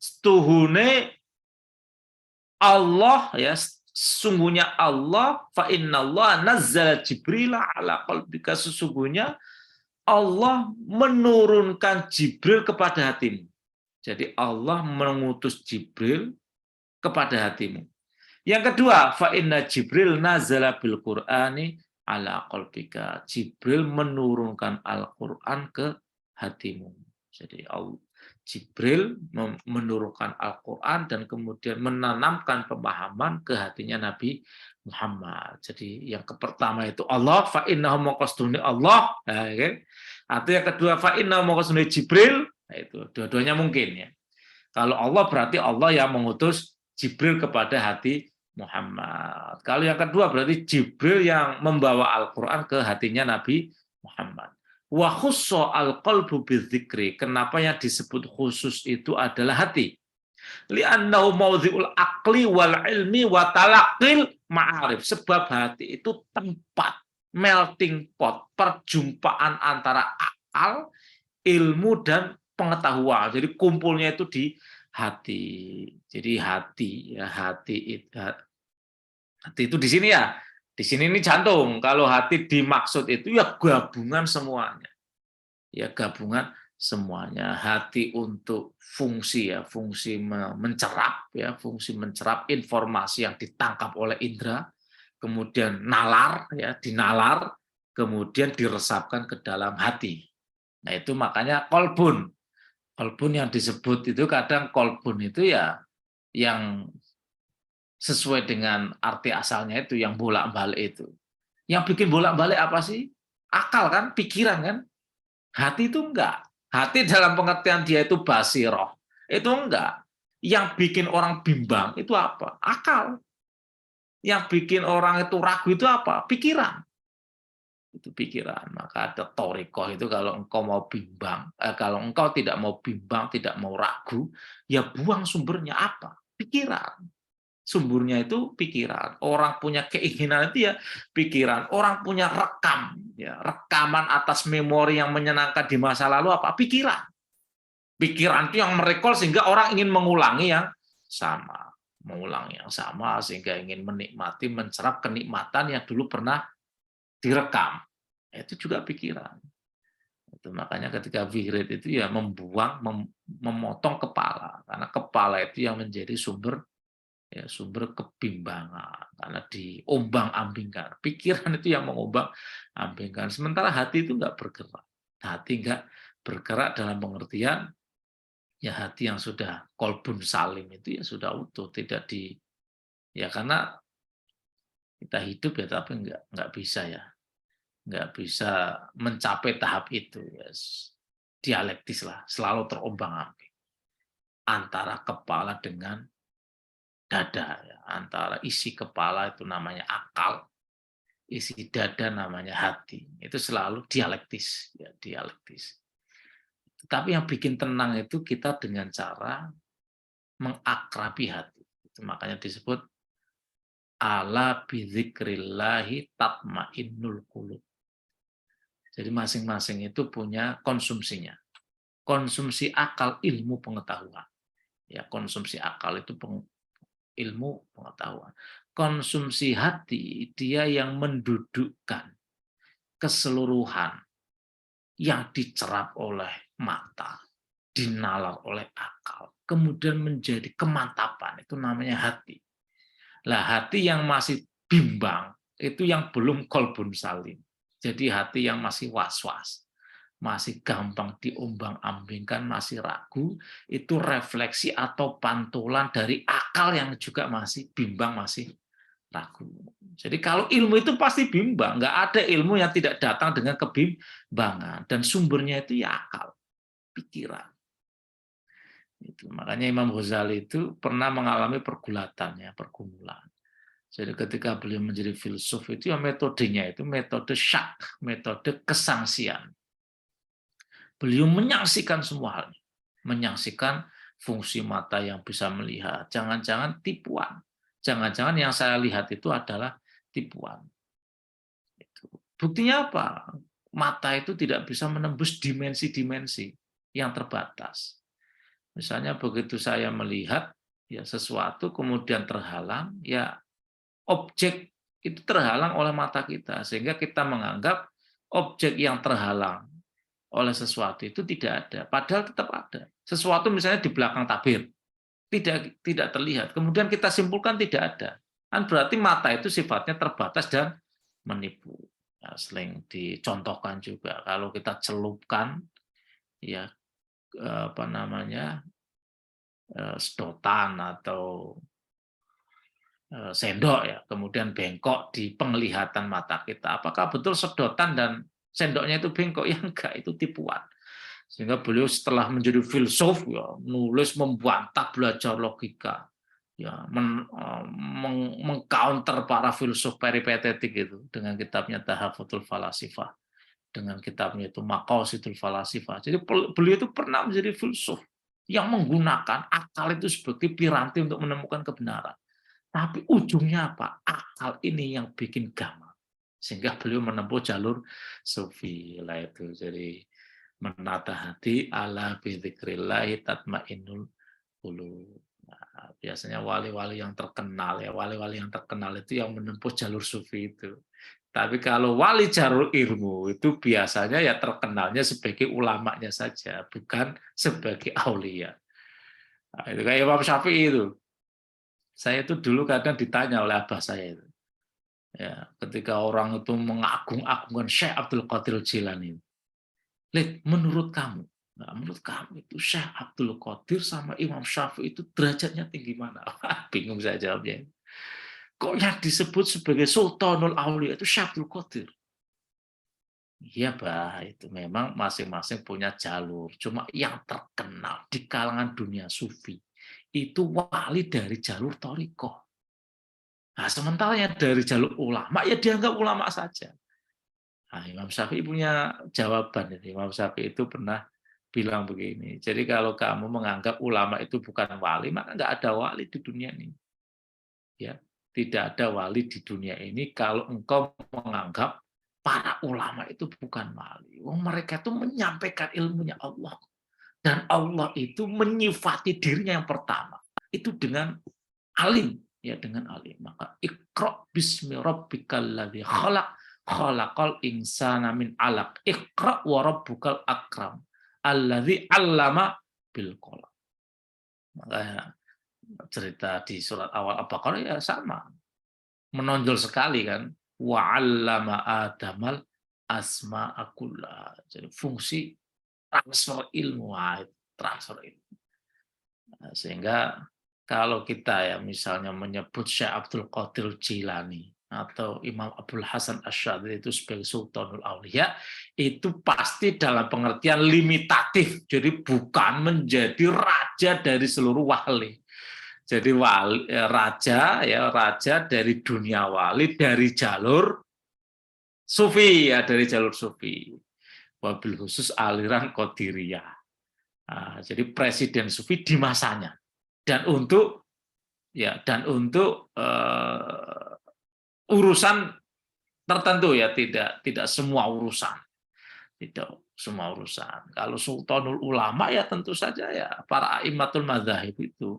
[SPEAKER 1] Stuhune Allah, ya, sesungguhnya Allah, fa innallaha nazzala Jibril ala qalbika, sesungguhnya Allah menurunkan Jibril kepada hatimu. Jadi Allah mengutus Jibril kepada hatimu. Yang kedua, fa inna Jibril nazala bil Qur'ani ala qalbika. Jibril menurunkan Al-Qur'an ke hatimu. Jadi Jibril menurunkan Al-Quran dan kemudian menanamkan pemahaman ke hatinya Nabi Muhammad. Jadi yang pertama itu Allah, fa innahu maqasduni Allah. Nah, kan? Atau yang kedua, fa innahu maqasduni Jibril. Nah, itu dua-duanya mungkin, ya. Kalau Allah berarti Allah yang mengutus Jibril kepada hati Muhammad. Kalau yang kedua berarti Jibril yang membawa Al-Quran ke hatinya Nabi Muhammad. Wa khussa al-qalbu bidzikri. Kenapa yang disebut khusus itu adalah hati? Li'annahu mawdhi'ul aqli wal ilmi wa talaqqil ma'arif. Sebab hati itu tempat melting pot, perjumpaan antara akal, ilmu, dan pengetahuan. Jadi kumpulnya itu di hati. Jadi hati, ya, hati itu di sini, ya. Di sini ini jantung. Kalau hati dimaksud itu ya gabungan semuanya. Ya gabungan semuanya. Hati untuk fungsi, ya, fungsi mencerap, ya, fungsi mencerap informasi yang ditangkap oleh indera, kemudian nalar, ya, dinalar, kemudian diresapkan ke dalam hati. Nah, itu makanya kolbun. Kolbun yang disebut itu kadang kolbun itu ya yang sesuai dengan arti asalnya itu yang bolak-balik itu. Yang bikin bolak-balik apa sih? Akal kan, pikiran kan. Hati itu enggak. Hati dalam pengertian dia itu basiroh. Itu enggak. Yang bikin orang bimbang itu apa? Akal. Yang bikin orang itu ragu itu apa? Pikiran. Itu pikiran. Maka ada torikoh itu kalau engkau mau bimbang, kalau engkau tidak mau bimbang, tidak mau ragu, ya buang sumbernya apa? Pikiran. Sumbernya itu pikiran. Orang punya keinginan itu ya pikiran. Orang punya rekam, ya, rekaman atas memori yang menyenangkan di masa lalu apa? Pikiran. Pikiran itu yang merekol sehingga orang ingin mengulangi yang sama. Mengulangi yang sama sehingga ingin menikmati, mencerap kenikmatan yang dulu pernah direkam. Itu juga pikiran. Itu makanya ketika wirid itu ya membuang, memotong kepala. Karena kepala itu yang menjadi sumber, ya, sumber kebimbangan, karena diombang-ambingkan. Pikiran itu yang mengombang-ambingkan. Sementara hati itu nggak bergerak. Hati nggak bergerak dalam pengertian ya hati yang sudah kolbun salim itu ya sudah utuh, tidak ya karena kita hidup ya tapi nggak bisa, ya, nggak bisa mencapai tahap itu, ya. Dialektis lah, selalu terombang-ambing antara kepala dengan dada. Ya. Antara isi kepala itu namanya akal, isi dada namanya hati. Itu selalu dialektis, ya, dialektis. Tapi yang bikin tenang itu kita dengan cara mengakrabi hati. Itu makanya disebut ala bidzikrillahi tatmainnul qulub. Jadi masing-masing itu punya konsumsinya. Konsumsi akal, ilmu, pengetahuan. Ya, konsumsi akal itu ilmu, pengetahuan. Konsumsi hati, dia yang mendudukkan keseluruhan yang dicerap oleh mata, dinalar oleh akal, kemudian menjadi kemantapan, itu namanya hati. Lah hati yang masih bimbang, itu yang belum kolbun salim. Jadi hati yang masih was-was, masih gampang diombang-ambingkan, masih ragu, itu refleksi atau pantulan dari akal yang juga masih bimbang, masih ragu. Jadi kalau ilmu itu pasti bimbang, nggak ada ilmu yang tidak datang dengan kebimbangan, dan sumbernya itu ya akal, pikiran. Itu makanya Imam Ghazali itu pernah mengalami pergulatan, ya, pergumulan. Jadi ketika beliau menjadi filsuf itu ya metodenya itu metode syak, metode kesangsian. Beliau menyaksikan semua hal, menyaksikan fungsi mata yang bisa melihat. Jangan-jangan tipuan. Jangan-jangan yang saya lihat itu adalah tipuan. Buktinya apa? Mata itu tidak bisa menembus dimensi-dimensi yang terbatas. Misalnya begitu saya melihat ya sesuatu kemudian terhalang, ya objek itu terhalang oleh mata kita, sehingga kita menganggap objek yang terhalang oleh sesuatu itu tidak ada, padahal tetap ada. Sesuatu misalnya di belakang tabir tidak terlihat, kemudian kita simpulkan tidak ada, kan berarti mata itu sifatnya terbatas dan menipu. Ya, sering dicontohkan juga kalau kita celupkan ya apa namanya sedotan atau sendok ya, kemudian bengkok di penglihatan mata kita. Apakah betul sedotan dan sendoknya itu bengkok? Ya enggak, itu tipuan. Sehingga beliau setelah menjadi filsuf ya nulis membantah belajar logika. Ya, mengcounter para filsuf peripatetik itu dengan kitabnya Tahafutul Falasifah, dengan kitabnya itu Maqasidul Falasifah. Jadi beliau itu pernah menjadi filsuf yang menggunakan akal itu sebagai piranti untuk menemukan kebenaran. Tapi ujungnya apa? Akal ini yang bikin gamal. Sehingga beliau menempuh jalur sufi lah itu. Jadi menata hati ala bidzikrillahi tatmainnul qulub. Nah, biasanya wali-wali yang terkenal ya, wali-wali yang terkenal itu yang menempuh jalur sufi itu. Tapi kalau wali jalur ilmu itu biasanya ya terkenalnya sebagai ulamanya saja, bukan sebagai aulia. Nah, itu kayak Imam Syafi'i itu. Saya itu dulu kadang ditanya oleh abah saya itu. Ya, ketika orang itu mengagung-agungkan Syekh Abdul Qadir Jilani. Lid, menurut kamu, nah, menurut kamu itu Syekh Abdul Qadir sama Imam Syafi'i itu derajatnya tinggi mana? Bingung saya jawabnya. Kok yang disebut sebagai Sultanul Aulia itu Syekh Abdul Qadir? Iya, bah, itu memang masing-masing punya jalur. Cuma yang terkenal di kalangan dunia sufi itu wali dari jalur thariqah. Nah, sementara yang dari jalur ulama ya dianggap ulama saja. Nah, Imam Syafi'i punya jawaban. Imam Syafi'i itu pernah bilang begini. Jadi kalau kamu menganggap ulama itu bukan wali, maka nggak ada wali di dunia ini. Ya, tidak ada wali di dunia ini kalau engkau menganggap para ulama itu bukan wali. Mereka itu menyampaikan ilmunya Allah. Dan Allah itu menyifati dirinya yang pertama. Itu dengan alim. Ya, dengan alim. Maka iqra bismi rabbikal ladzi khalaq, khalaqal insana min 'alaq. Iqra wa rabbukal akram. Alladzi 'allama bil qalam. Makanya cerita di surat awal Al-Baqarah ya sama. Menonjol sekali kan. Wa 'allama Adamal asma'a kullaha. Jadi fungsi transfer ilmu, transfer ilmu. Nah, sehingga kalau kita ya misalnya menyebut Syekh Abdul Qadir Jilani atau Imam Abdul Hasan Asy'adzili itu sebagai Sultanul Aulia, itu pasti dalam pengertian limitatif. Jadi bukan menjadi raja dari seluruh wali. Jadi raja dari dunia wali dari jalur sufi ya, dari jalur sufi. Wabil khusus aliran Qadiriyah. Nah, jadi presiden sufi di masanya dan untuk urusan tertentu ya, tidak semua urusan. Tidak semua urusan. Kalau Sultanul Ulama ya tentu saja ya para a'immatul madzhab itu.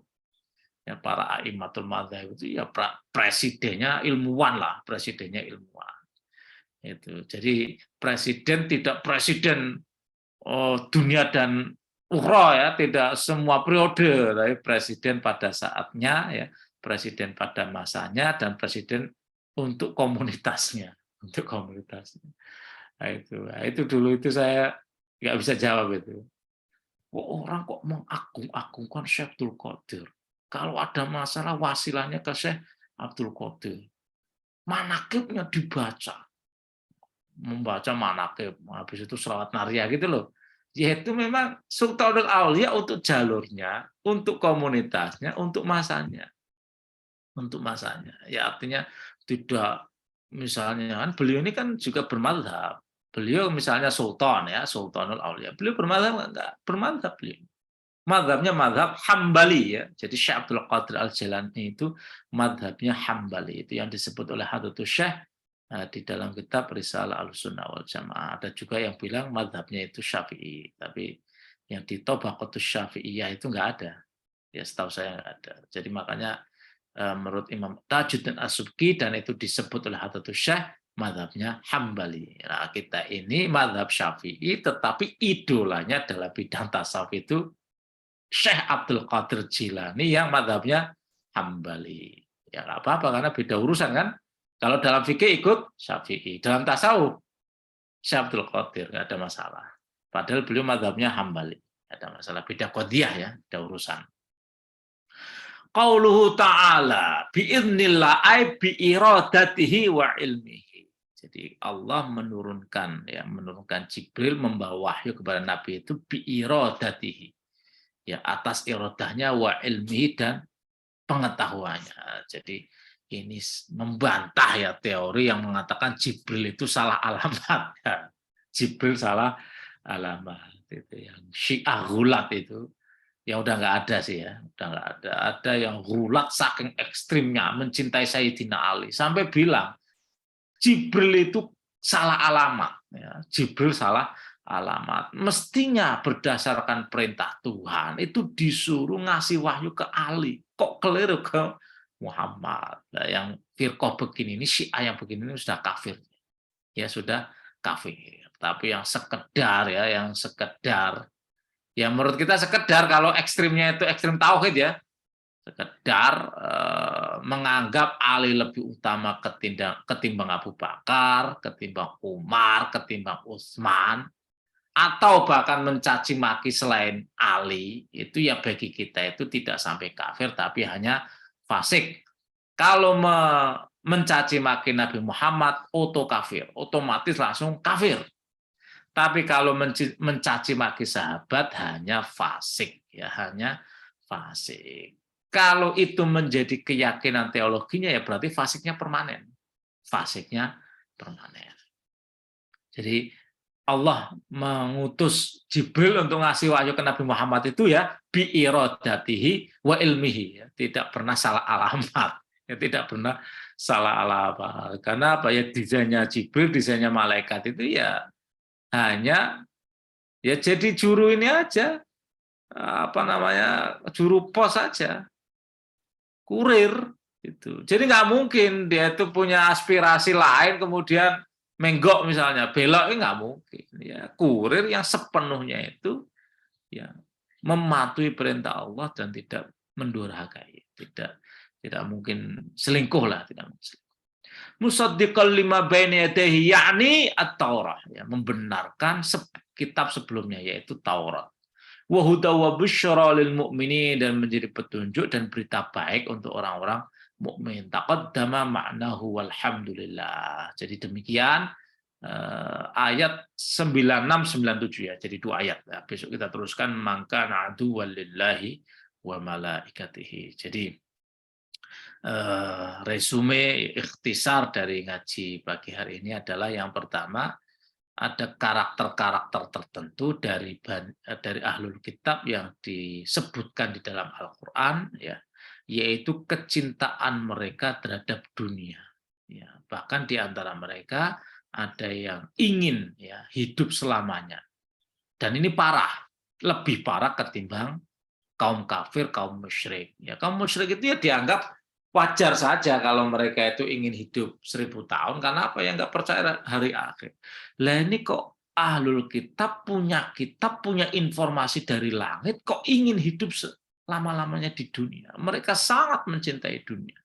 [SPEAKER 1] Ya para a'immatul madzhab itu ya presidennya ilmuwan lah, presidennya ilmuwan. Itu. Jadi presiden tidak presiden dunia dan ukhra ya, tidak semua periode, tapi presiden pada saatnya ya, presiden pada masanya dan presiden untuk komunitasnya, untuk komunitasnya. Nah, itu dulu itu saya nggak bisa jawab itu. Orang kok mengagung-agungkan Syekh Abdul Qadir. Kalau ada masalah wasilahnya ke Syekh Abdul Qadir. Manakibnya dibaca. Membaca manakib. Habis itu selawat naria gitu loh. Yaitu memang Sultanul Aulia untuk jalurnya, untuk komunitasnya, untuk masanya. Untuk masanya. Ya artinya tidak, misalnya kan beliau ini kan juga bermadhab. Beliau misalnya Sultan ya, Sultanul Aulia. Beliau bermadhab enggak? Bermadhab beliau. Madhabnya madhab Hambali ya. Jadi Syekh Abdul Qadir Al-Jilani itu madhabnya Hambali. Itu yang disebut oleh Hadratus Syekh di dalam kitab Risalah Ahlussunnah wal Jamaah. Ada juga yang bilang madhabnya itu Syafi'i. Tapi yang di Tabaqatus Syafi'iyah itu enggak ada. Ya setahu saya enggak ada. Jadi makanya menurut Imam Tajuddin As-Subki dan itu disebut oleh Hadratus Syekh madhabnya Hambali. Nah, kita ini madhab Syafi'i tetapi idolanya dalam bidang tasawuf itu Syekh Abdul Qadir Jilani yang madhabnya Hambali. Ya nggak apa-apa karena beda urusan kan. Kalau dalam fikih ikut Syafi'i, dalam tasawuf Syekh Abdul Qadir nggak ada masalah. Padahal beliau madhabnya Hambali, nggak ada masalah. Beda qadiyah ya, beda urusan. Qauluhu ta'ala biiznillah ay biiradatihi wa ilmihi. Jadi Allah menurunkan Jibril membawa wahyu kepada Nabi itu biiradatihi. Ya atas iradahnya wa ilmihi dan pengetahuannya. Jadi ini membantah ya teori yang mengatakan Jibril itu salah alamat. Ya. Jibril salah alamat. Itu yang Syiah Ghulat itu. Ya udah nggak ada sih ya, udah nggak ada. Ada yang Ghulat saking ekstrimnya mencintai Sayyidina Ali sampai bilang Jibril itu salah alamat. Ya. Jibril salah alamat. Mestinya berdasarkan perintah Tuhan itu disuruh ngasih wahyu ke Ali. Kok keliru ke Muhammad? Nah, yang firqah begini ini Syiah yang begini ini sudah kafir. Ya sudah kafir. Tapi yang sekedar ya menurut kita sekedar kalau ekstrimnya itu ekstrim tauhid ya. Sekedar menganggap Ali lebih utama ketimbang Abu Bakar, ketimbang Umar, ketimbang Utsman, atau bahkan mencaci maki selain Ali, itu ya bagi kita itu tidak sampai kafir, tapi hanya fasik. Kalau mencaci maki Nabi Muhammad, kafir, otomatis langsung kafir. Tapi kalau mencaci maki sahabat hanya fasik, ya hanya fasik. Kalau itu menjadi keyakinan teologinya ya berarti fasiknya permanen. Fasiknya permanen. Jadi Allah mengutus Jibril untuk ngasih wahyu ke Nabi Muhammad itu ya biiradatihi wa ilmihi, ya. Tidak pernah salah alamat, ya tidak pernah salah alamat. Karena apa ya, desainnya Jibril, desainnya malaikat itu ya hanya ya jadi juru ini aja, juru pos saja, kurir itu. Jadi nggak mungkin dia itu punya aspirasi lain kemudian menggok misalnya belok, ini nggak mungkin. Ya kurir yang sepenuhnya itu ya mematuhi perintah Allah dan tidak mendurhakai, tidak mungkin selingkuh lah, tidak mungkin. Musaddiqal lima baina yadayhi yakni at-Taurah, ya membenarkan kitab sebelumnya yaitu Taurat. Wa huda wa busyra lil mu'minin, dan menjadi petunjuk dan berita baik untuk orang-orang mukmin. Taqaddama ma'nahu walhamdulillah. Jadi demikian ayat 96 97 ya. Jadi 2 ayat. Ya, besok kita teruskan maka na'du walillahi wa malaikatihi. Jadi resume ikhtisar dari ngaji pagi hari ini adalah yang pertama, ada karakter-karakter tertentu dari ahlul kitab yang disebutkan di dalam Al-Qur'an, ya, yaitu kecintaan mereka terhadap dunia. Ya, bahkan di antara mereka ada yang ingin, ya, hidup selamanya. Dan ini parah, lebih parah ketimbang kaum kafir, kaum musyrik. Ya, kaum musyrik itu ya dianggap wajar saja kalau mereka itu ingin hidup 1000 tahun, karena apa? Ya nggak percaya hari akhir. Lah ini kok ahlul kitab punya informasi dari langit, kok ingin hidup selama-lamanya di dunia. Mereka sangat mencintai dunia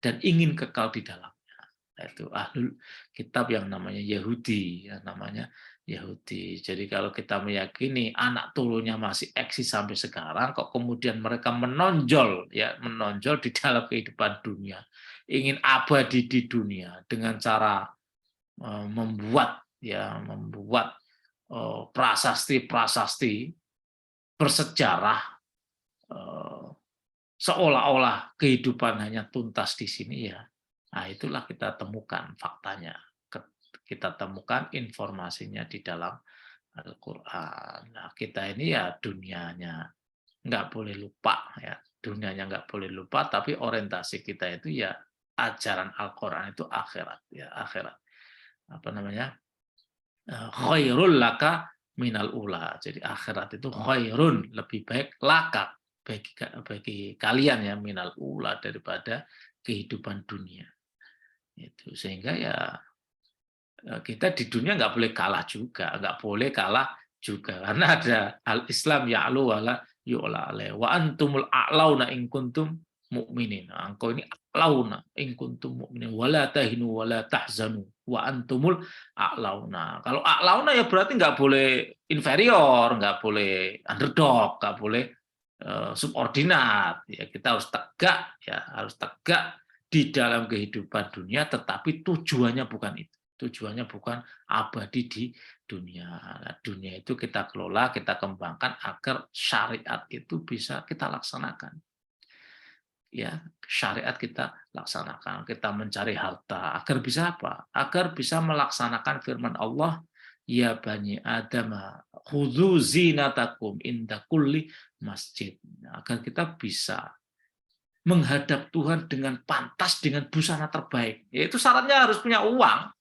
[SPEAKER 1] dan ingin kekal di dalamnya. Itu ahlul kitab yang namanya Yahudi, ya, namanya Yahudi. Jadi kalau kita meyakini anak turunnya masih eksis sampai sekarang, kok kemudian mereka menonjol, ya, menonjol di dalam kehidupan dunia, ingin abadi di dunia dengan cara membuat, ya, membuat prasasti-prasasti bersejarah, seolah-olah kehidupan hanya tuntas di sini, ya. Nah, itulah kita temukan faktanya. Kita temukan informasinya di dalam Al-Quran. Nah, kita ini ya dunianya nggak boleh lupa, ya. Dunianya nggak boleh lupa, tapi orientasi kita itu ya ajaran Al-Quran itu akhirat, ya, akhirat. Apa namanya? Khairul laka minal ula. Jadi akhirat itu khairun, lebih baik laka bagi kalian, ya, minal ula, daripada kehidupan dunia. Itu sehingga ya kita di dunia nggak boleh kalah juga, nggak boleh kalah juga, karena ada al-Islam ya'lu wala yu'la alaih wa antumul a'launa in kuntum mu'minin. Nah, engkau ini a'launa in kuntum mu'minin wala tahinu wala tahzanu wa antumul a'launa. Kalau a'launa ya berarti nggak boleh inferior, nggak boleh underdog, nggak boleh subordinat. Ya, kita harus tegak, ya, harus tegak di dalam kehidupan dunia, tetapi tujuannya bukan itu. Tujuannya bukan abadi di dunia. Nah, dunia itu kita kelola, kita kembangkan agar syariat itu bisa kita laksanakan. Ya, syariat kita laksanakan. Kita mencari harta agar bisa apa? Agar bisa melaksanakan firman Allah, ya bani Adam, khudzu zinatakum inda kulli masjid. Agar kita bisa menghadap Tuhan dengan pantas, dengan busana terbaik. Yaitu syaratnya harus punya uang.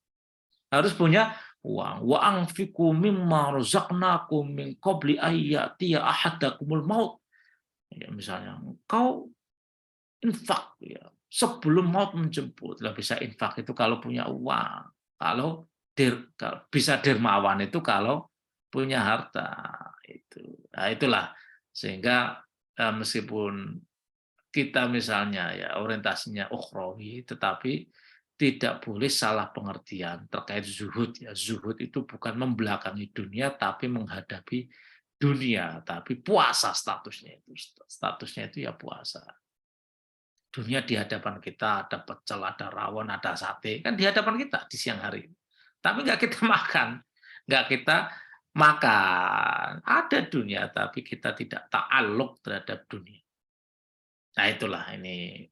[SPEAKER 1] Harus punya uang. Wa anfiqu mimma razaqnakum min qabli ayyatiya ahadakumul maut. Ya, misalnya engkau infak, ya, sebelum maut menjemput. Lah bisa infak itu kalau punya uang. Kalau bisa dermawan itu kalau punya harta. Itu. Nah, itulah sehingga meskipun kita misalnya ya orientasinya ukhrawi, tetapi tidak boleh salah pengertian terkait zuhud, ya. Zuhud itu bukan membelakangi dunia tapi menghadapi dunia, tapi puasa statusnya itu. Statusnya itu ya puasa. Dunia di hadapan kita, ada pecel, ada rawon, ada sate, kan di hadapan kita di siang hari. Tapi nggak kita makan, nggak kita makan. Ada dunia, tapi kita tidak ta'alluq terhadap dunia. Nah, itulah ini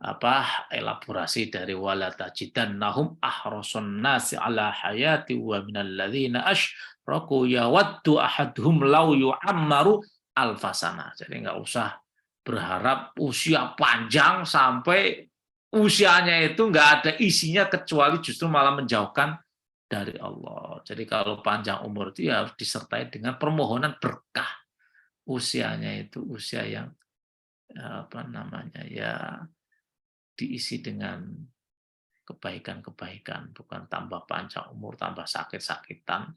[SPEAKER 1] apa elaborasi dari wala tajidannahum ahrasun nasi ala hayati wa minal ladzina asyraku yawaddu ahaduhum law yu'ammaru alfasana. Jadi nggak usah berharap usia panjang sampai usianya itu nggak ada isinya kecuali justru malah menjauhkan dari Allah. Jadi kalau panjang umur itu ya harus disertai dengan permohonan berkah. Usianya itu usia yang apa namanya ya diisi dengan kebaikan-kebaikan, bukan tambah panjang umur, tambah sakit-sakitan,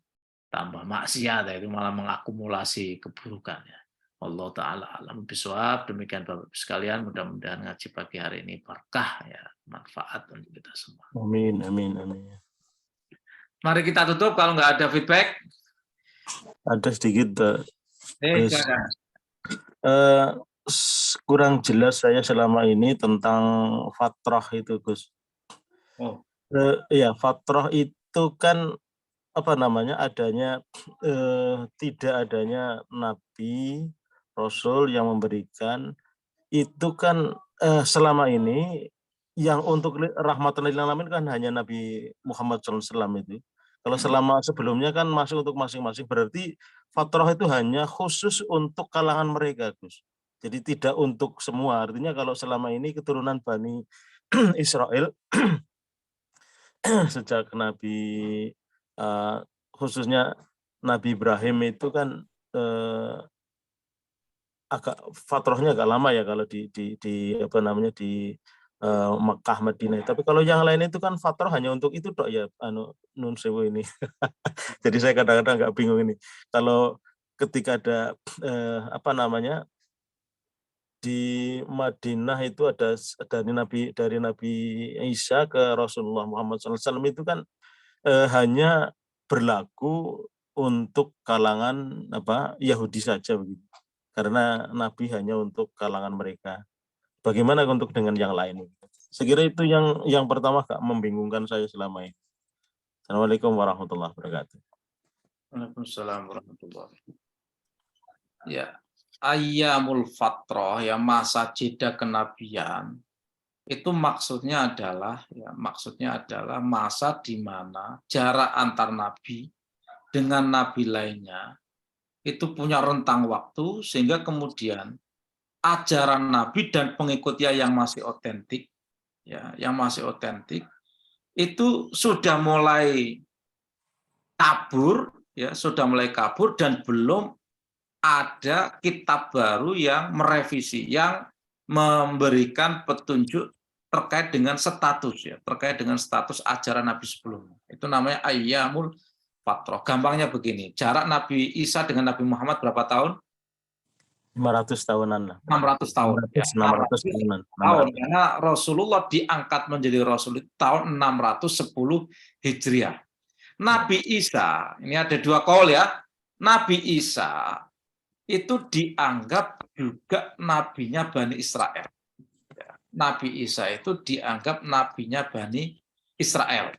[SPEAKER 1] tambah maksiat, itu malah mengakumulasi keburukannya. Allah taala alam bisawab. Demikian Bapak sekalian, mudah-mudahan ngaji pagi hari ini berkah, ya, manfaat untuk kita semua.
[SPEAKER 2] Amin, amin, amin.
[SPEAKER 1] Mari kita tutup kalau nggak ada feedback.
[SPEAKER 2] Ada sedikit, Gus.
[SPEAKER 1] Silakan.
[SPEAKER 2] Kurang jelas saya selama ini tentang fatrah itu, Gus.
[SPEAKER 1] Oh.
[SPEAKER 2] Ya, fatrah itu kan apa namanya adanya tidak adanya nabi, Rasul yang memberikan itu kan selama ini yang untuk rahmatan lil alamin kan hanya Nabi Muhammad SAW itu. Kalau selama sebelumnya kan masih untuk masing-masing, berarti fatrah itu hanya khusus untuk kalangan mereka, Gus. Jadi tidak untuk semua. Artinya kalau selama ini keturunan Bani Israel sejak Nabi khususnya Nabi Ibrahim itu kan agak fatrahnya agak lama ya kalau di apa namanya di Mekah Madinah. Tapi kalau yang lain itu kan fatrah hanya untuk itu tok ya, nun sewu ini. Jadi saya kadang-kadang agak bingung ini. Kalau ketika ada apa namanya di Madinah itu ada dari Nabi Isa ke Rasulullah Muhammad SAW itu kan hanya berlaku untuk kalangan apa Yahudi saja begitu. Karena Nabi hanya untuk kalangan mereka. Bagaimana untuk dengan yang lain? Saya kira itu yang pertama Kak membingungkan saya selama ini. Assalamualaikum warahmatullahi wabarakatuh.
[SPEAKER 1] Waalaikumsalam warahmatullahi wabarakatuh. Ya, ayyamul fatrah, ya masa jeda kenabian, itu maksudnya adalah masa di mana jarak antar nabi dengan nabi lainnya itu punya rentang waktu sehingga kemudian ajaran nabi dan pengikutnya yang masih otentik itu sudah mulai kabur dan belum ada kitab baru yang merevisi, yang memberikan petunjuk terkait dengan status ajaran Nabi sebelumnya. Itu namanya ayyamul fatrah. Gampangnya begini, jarak Nabi Isa dengan Nabi Muhammad berapa tahun?
[SPEAKER 2] 500 tahunan lah.
[SPEAKER 1] 600 tahun.
[SPEAKER 2] 600 tahunan.
[SPEAKER 1] Tahun, karena Rasulullah diangkat menjadi Rasul tahun 610 Hijriah. Nabi Isa, ini ada dua kaul ya. Nabi Isa itu dianggap juga nabinya Bani Israel. Nabi Isa itu dianggap nabinya Bani Israel.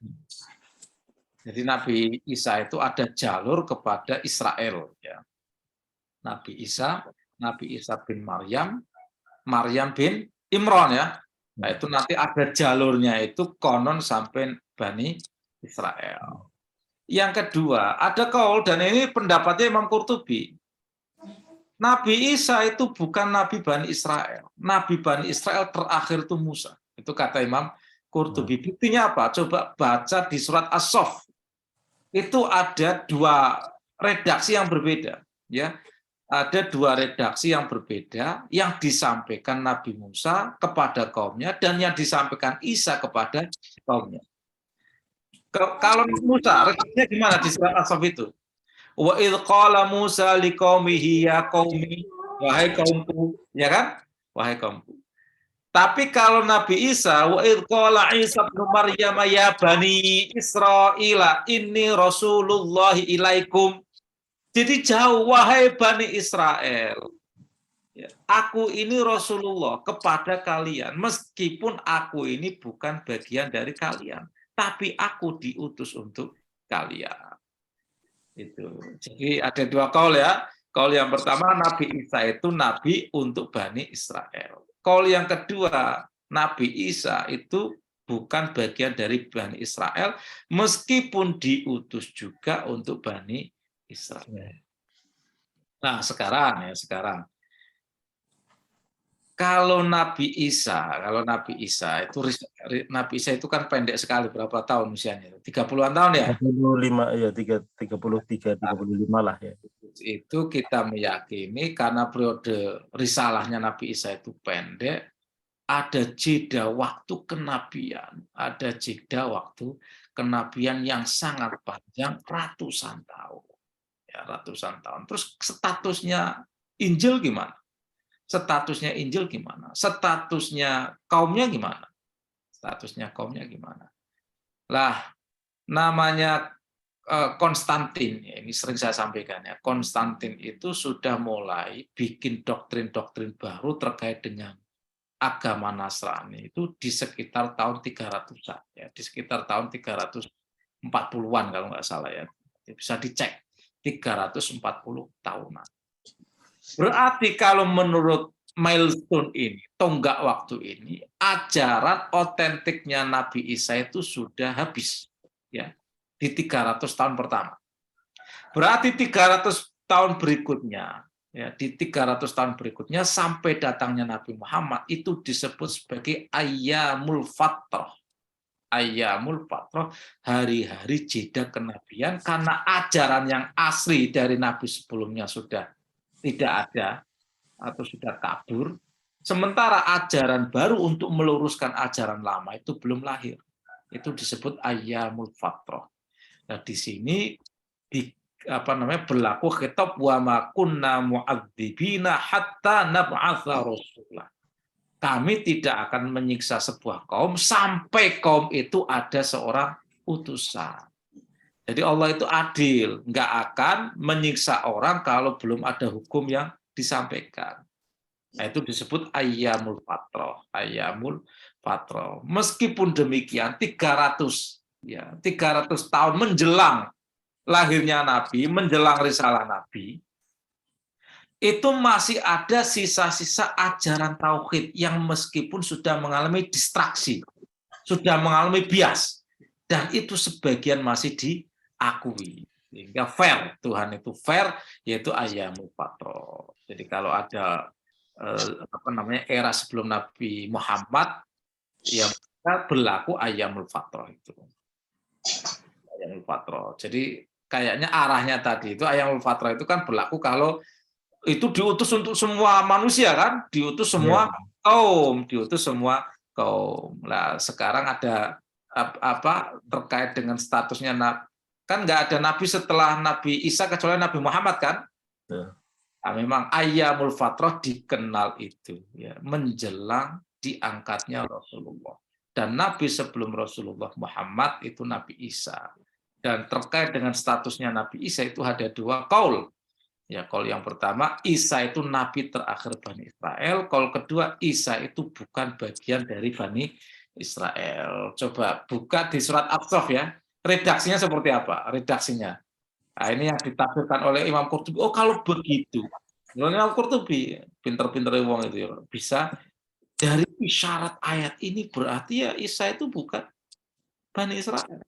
[SPEAKER 1] Jadi Nabi Isa itu ada jalur kepada Israel. Ya. Nabi Isa bin Maryam, Maryam bin Imran ya. Nah itu nanti ada jalurnya itu konon sampai Bani Israel. Yang kedua, ada kaul dan ini pendapatnya Imam Qurtubi. Nabi Isa itu bukan Nabi Bani Israel. Nabi Bani Israel terakhir itu Musa. Itu kata Imam Qurtubi. Buktinya apa? Coba baca di surat As-Saff. Itu ada dua redaksi yang berbeda. Ya, ada dua redaksi yang berbeda yang disampaikan Nabi Musa kepada kaumnya dan yang disampaikan Isa kepada kaumnya. Kalau Musa, redaksinya gimana di surat As-Saff itu? Wa idh qala Musa liqaumihi ya qaumi, wahai kaumku, ya kan? Wahai kaumku. Tapi kalau Nabi Isa, wa idh qala Isa bin Maryam ya bani Israila inni rasulullah ilaikum. Jadi jauh, wahai Bani Israel. Aku ini Rasulullah kepada kalian, meskipun aku ini bukan bagian dari kalian, tapi aku diutus untuk kalian. Itu. Jadi ada dua kaul ya. Kaul yang pertama Nabi Isa itu nabi untuk Bani Israel. Kaul yang kedua Nabi Isa itu bukan bagian dari Bani Israel meskipun diutus juga untuk Bani Israel. Nah, sekarang kalau Nabi Isa itu kan pendek sekali, berapa tahun usianya? 30-an tahun ya?
[SPEAKER 2] 35 ya, 33 35 lah ya.
[SPEAKER 1] Itu kita meyakini karena periode risalahnya Nabi Isa itu pendek, ada jeda waktu kenabian yang sangat panjang, ratusan tahun. Ya, ratusan tahun. Terus statusnya Injil gimana? Statusnya kaumnya gimana? Lah, namanya Konstantin, ini sering saya sampaikan ya, Konstantin itu sudah mulai bikin doktrin-doktrin baru terkait dengan agama Nasrani itu di sekitar tahun 300-an ya, di sekitar tahun 340-an kalau nggak salah ya. Bisa dicek 340 tahunan. Berarti kalau menurut milestone ini, tonggak waktu ini, ajaran otentiknya Nabi Isa itu sudah habis, ya, di 300 tahun pertama. Berarti 300 tahun berikutnya, ya, di 300 tahun berikutnya sampai datangnya Nabi Muhammad itu disebut sebagai Ayyamul Fatrah. Ayyamul Fatrah, hari-hari jeda kenabian, karena ajaran yang asli dari Nabi sebelumnya sudah tidak ada atau sudah kabur, sementara ajaran baru untuk meluruskan ajaran lama itu belum lahir. Itu disebut Ayyamul Fatrah. Nah, di sini berlaku khitab wa ma kunna mu'adzibina hatta nab'atsa rasulah. Kami tidak akan menyiksa sebuah kaum sampai kaum itu ada seorang utusan. Jadi Allah itu adil, nggak akan menyiksa orang kalau belum ada hukum yang disampaikan. Nah, itu disebut Ayyamul Fatrah, Ayyamul Fatrah. Meskipun demikian 300 tahun menjelang lahirnya Nabi, menjelang risalah Nabi, itu masih ada sisa-sisa ajaran tauhid yang meskipun sudah mengalami distraksi, sudah mengalami bias, dan itu sebagian masih diakui. Sehingga fair, Tuhan itu fair, yaitu Ayyamul Fatrah. Jadi kalau ada era sebelum Nabi Muhammad, ya berlaku Ayyamul Fatrah itu. Ayyamul Fatrah. Jadi kayaknya arahnya tadi itu Ayyamul Fatrah itu kan berlaku kalau itu diutus untuk semua manusia kan, diutus semua kaum, Nah, sekarang ada apa terkait dengan statusnya kan nggak ada nabi setelah Nabi Isa kecuali Nabi Muhammad kan? Nah, memang Ayyamul Fatrah dikenal itu, ya, menjelang diangkatnya Rasulullah. Dan nabi sebelum Rasulullah Muhammad itu Nabi Isa. Dan terkait dengan statusnya Nabi Isa itu ada dua kaul. Ya, kaul yang pertama, Isa itu nabi terakhir Bani Israel. Kaul kedua, Isa itu bukan bagian dari Bani Israel. Coba buka di surat At-Saff ya. Redaksinya seperti apa? Redaksinya. Nah, ini yang ditafsirkan oleh Imam Qurtubi. Oh, kalau begitu. Imam Qurtubi, pinter-pinter wong itu ya. Bisa dari isyarat ayat ini berarti ya Isa itu bukan Bani Israel.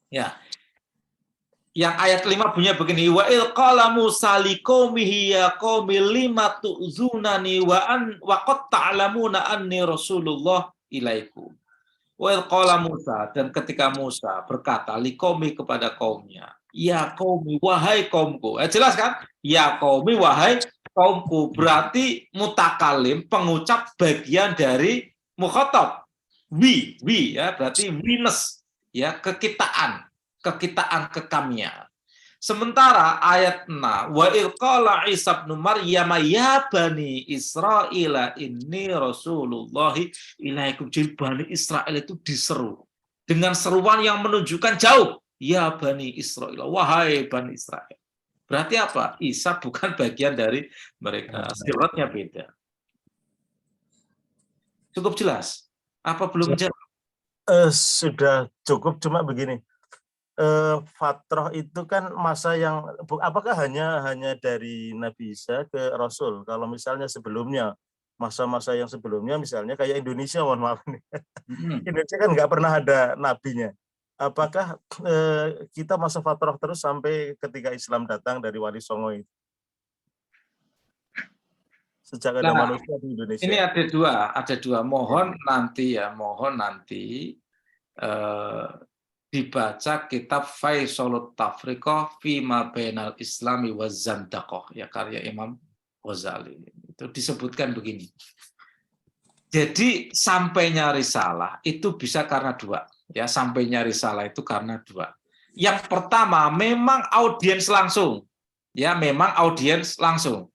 [SPEAKER 1] Ya. Yang ayat 5 bunyinya begini, wa il qala Musa liqaumihi ya qaumi lima tu'zunani wa qad ta'lamuna anni rasulullah ilaikum. Wa il qala Musa, dan ketika Musa berkata liqaumi kepada kaumnya, ya qaumi wahai kaumku. Jelas kan? Ya qaumi wahai kaumku, berarti mutakalim, pengucap bagian dari mukhatab. We ya, berarti winess, ya, kekitaan kekamian. Sementara ayat 6, wa ilqala Isa bin Maryam ya bani Israil inni rasulullah ilaikum. Jadi Bani Israel itu diseru dengan seruan yang menunjukkan jauh, ya bani Israil, wahai Bani Israel. Berarti apa? Isa bukan bagian dari mereka, siratnya beda. Cukup jelas? Apa belum jelas?
[SPEAKER 2] Sudah cukup, cuma begini. Fatrah itu kan masa yang apakah hanya dari Nabi Isa ke Rasul? Kalau misalnya sebelumnya, masa-masa yang sebelumnya misalnya kayak Indonesia, mohon maaf nih. Indonesia kan nggak pernah ada nabinya. Apakah kita masa fatrah terus sampai ketika Islam datang dari Wali Songo itu? Sejak ada manusia di Indonesia.
[SPEAKER 1] Ini ada dua. Mohon nanti dibaca kitab Faisalut Tafriqah fi ma bainal Islami wa Zandaqah, ya, karya Imam Ghazali. Itu disebutkan begini. Jadi sampainya risalah itu bisa karena dua, ya, sampainya risalah itu karena dua. Yang pertama memang audiens langsung. Ya, memang audiens langsung.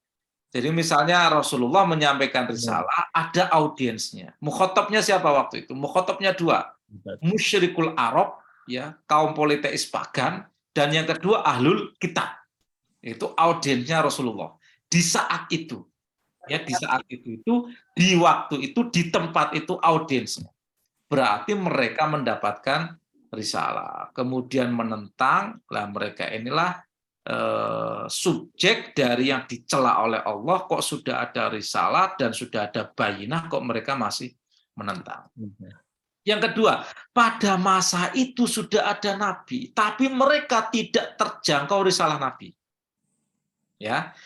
[SPEAKER 1] Jadi misalnya Rasulullah menyampaikan risalah, ada audiensnya. Mukhatabnya siapa waktu itu? Mukhatabnya dua. Musyrikul Arab, ya, kaum politeis pagan, dan yang kedua ahlul kitab. Itu audiensnya Rasulullah. Di saat itu, ya, di waktu itu, di tempat itu audiensnya. Berarti mereka mendapatkan risalah. Kemudian menentang, lah mereka inilah subjek dari yang dicela oleh Allah, kok sudah ada risalah dan sudah ada bayinah, kok mereka masih menentang. Yang kedua, pada masa itu sudah ada nabi, tapi mereka tidak terjangkau risalah nabi. Ya,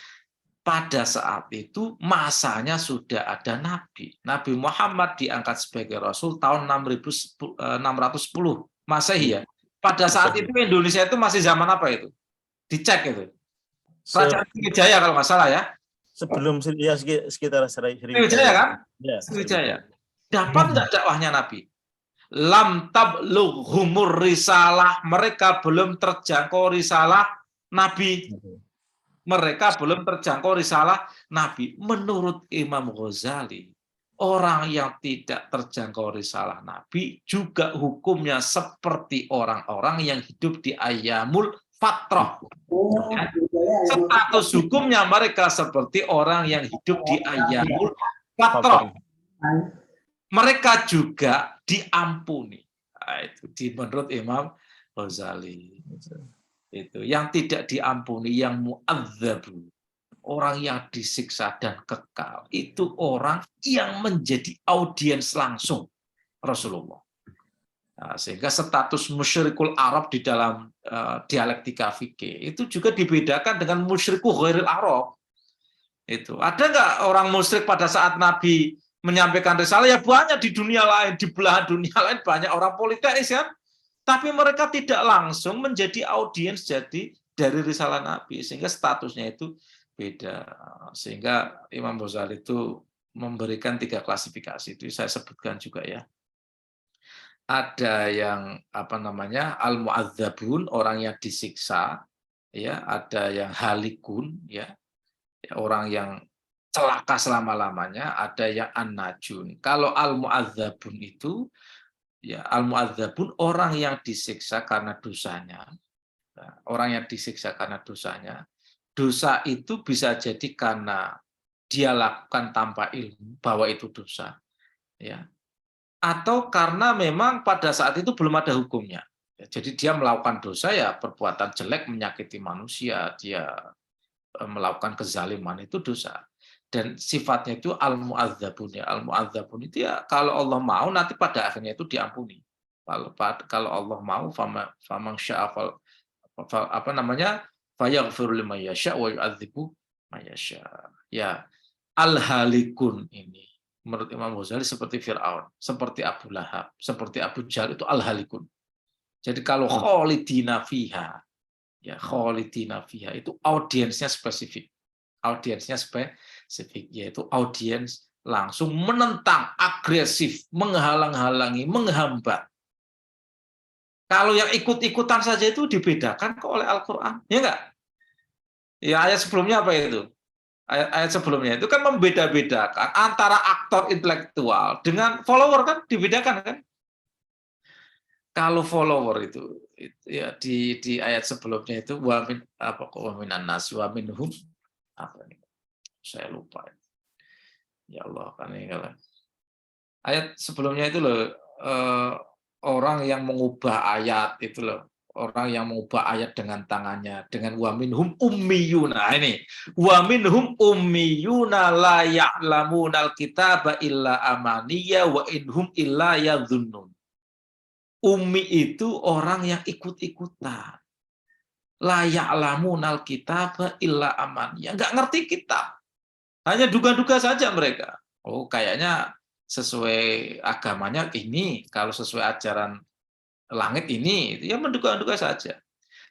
[SPEAKER 1] pada saat itu masanya sudah ada nabi. Nabi Muhammad diangkat sebagai rasul tahun 610 Masehi ya. Pada saat itu Indonesia itu masih zaman apa itu? Dicek itu. Kerajaan Sriwijaya kalau nggak salah ya.
[SPEAKER 2] Sebelum ya sekitar
[SPEAKER 1] Sriwijaya kan?
[SPEAKER 2] Ya,
[SPEAKER 1] Sriwijaya. Dapat nggak dakwahnya Nabi? Lam tablughumur risalah, mereka belum terjangkau risalah Nabi. Mereka belum terjangkau risalah Nabi. Menurut Imam Ghazali, orang yang tidak terjangkau risalah Nabi juga hukumnya seperti orang-orang yang hidup di ayyamul fatrah. Status hukumnya mereka seperti orang yang hidup di ayyamul fatrah. Mereka juga diampuni. Nah, itu menurut Imam Ghazali. Itu yang tidak diampuni, yang mu'adzabu, orang yang disiksa dan kekal, itu orang yang menjadi audiens langsung Rasulullah. Nah, sehingga status musyrikul Arab di dalam dialektika fikih itu juga dibedakan dengan musyriku ghairil Arab. Itu ada nggak orang musyrik pada saat Nabi menyampaikan risalah? Ya banyak di dunia lain, di belahan dunia lain banyak orang politeis kan, tapi mereka tidak langsung menjadi audiens jadi dari risalah Nabi, sehingga statusnya itu beda. Sehingga Imam Ghazali itu memberikan 3 klasifikasi, itu saya sebutkan juga ya. Ada yang al-mu'adzabun, orang yang disiksa, ya, ada yang halikun, ya, orang yang celaka selama-lamanya, ada yang an-najun. Kalau al-mu'adzabun itu, ya, al-mu'adzabun orang yang disiksa karena dosanya. Orang yang disiksa karena dosanya. Dosa itu bisa jadi karena dia lakukan tanpa ilmu bahwa itu dosa, ya. Atau karena memang pada saat itu belum ada hukumnya. Jadi dia melakukan dosa, ya perbuatan jelek, menyakiti manusia, dia melakukan kezaliman, itu dosa. Dan sifatnya itu al-mu'adzabun, ya. Al-mu'adzabun itu ya kalau Allah mau nanti pada akhirnya itu diampuni. Kalau Allah mau, faman syaa fayaghfiru liman yasha wa yu'adzibu man yasha. Ya, al-halikun ini menurut Imam Ghazali seperti Fir'aun, seperti Abu Lahab, seperti Abu Jahal, itu al-halikun. Jadi kalau khalidina fiha, ya khalidina fiha itu audiensnya spesifik. Audiensnya spesifik, yaitu audiens langsung menentang, agresif, menghalang-halangi, menghambat. Kalau yang ikut-ikutan saja itu dibedakan kok oleh Al-Quran, ya enggak? Ya ayat sebelumnya apa itu? Ayat sebelumnya itu kan membeda-bedakan antara aktor intelektual dengan follower, kan dibedakan kan? Kalau follower itu ya di ayat sebelumnya itu wa minan nas wa minhum apa ini? Saya lupa. Ya Allah, kan ini kalau ayat sebelumnya itu loh, orang yang mengubah ayat itu loh. Orang yang mengubah ayat dengan tangannya, dengan wa minhum ummiyuna. Ini wa minhum ummiyuna la ya'lamunal kitaba illa amaniya wa inhum illa yadhunnun. Ummi itu orang yang ikut-ikutan. La ya'lamunal kitaba illa amaniya. Enggak ngerti kitab. Hanya duga-duga saja mereka. Oh, kayaknya sesuai agamanya ini, kalau sesuai ajaran langit ini, ya menduga-duga saja.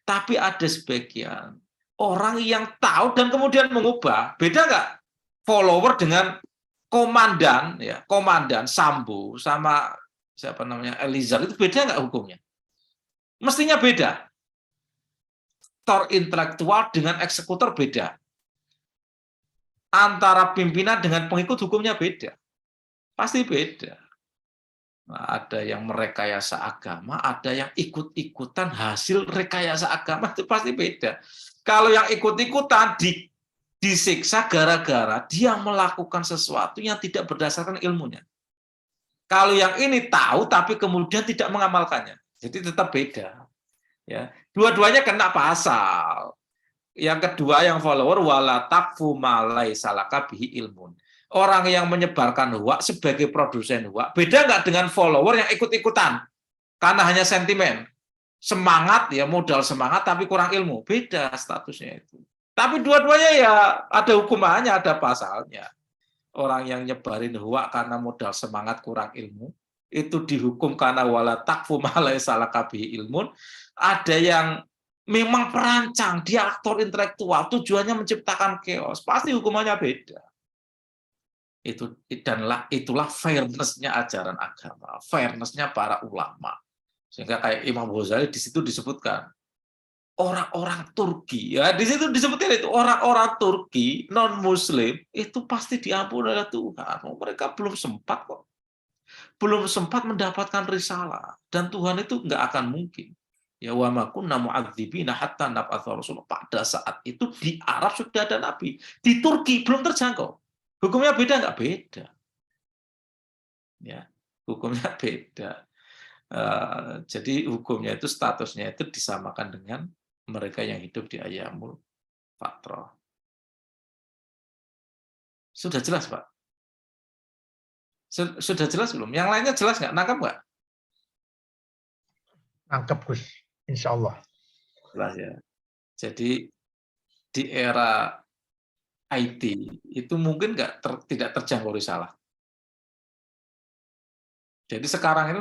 [SPEAKER 1] Tapi ada sebagian orang yang tahu dan kemudian mengubah. Beda nggak follower dengan komandan, ya komandan Sambo sama siapa namanya Elizar, itu beda nggak hukumnya? Mestinya beda. Aktor intelektual dengan eksekutor beda. Antara pimpinan dengan pengikut hukumnya beda. Pasti beda. Nah, ada yang merekayasa agama, ada yang ikut-ikutan hasil rekayasa agama, itu pasti beda. Kalau yang ikut-ikutan disiksa gara-gara dia melakukan sesuatu yang tidak berdasarkan ilmunya. Kalau yang ini tahu tapi kemudian tidak mengamalkannya, jadi tetap beda. Ya, dua-duanya kena pasal.
[SPEAKER 3] Yang kedua yang follower wala taqfu ma laisa laka bihi ilmun. Orang yang menyebarkan hoax sebagai produsen hoax beda nggak dengan follower yang ikut-ikutan karena hanya sentimen. Semangat ya, modal semangat tapi kurang ilmu. Beda statusnya itu. Tapi dua-duanya ya ada hukumannya, ada pasalnya. Orang yang nyebarin hoax karena modal semangat kurang ilmu itu dihukum karena wala taqfu ma laisa laka bihi ilmun. Ada yang memang perancang, dia aktor intelektual, tujuannya menciptakan chaos, pasti hukumannya beda. Itulah fairness-nya ajaran agama, fairness-nya para ulama. Sehingga kayak Imam Ghazali di situ disebutkan orang-orang Turki, ya di situ disebutkan itu orang-orang Turki non Muslim itu pasti diampuni oleh Tuhan. Mereka belum sempat kok, belum sempat mendapatkan risalah, dan Tuhan itu nggak akan mungkin. Ya wa ma kunna mu'adzibina hatta nab'atsa rasul. Pada saat itu di Arab sudah ada nabi, di Turki belum terjangkau. Hukumnya beda nggak? Beda. Ya, hukumnya beda. Jadi hukumnya itu statusnya itu disamakan dengan mereka yang hidup di Ayyamul Fatrah. Sudah jelas, Pak? Sudah jelas belum? Yang lainnya jelas nggak? Nangkap nggak?
[SPEAKER 4] Nangkep, Gus. Insya Allah.
[SPEAKER 3] Jelas ya. Jadi di era IT itu mungkin tidak terjangkau risalah. Jadi sekarang ini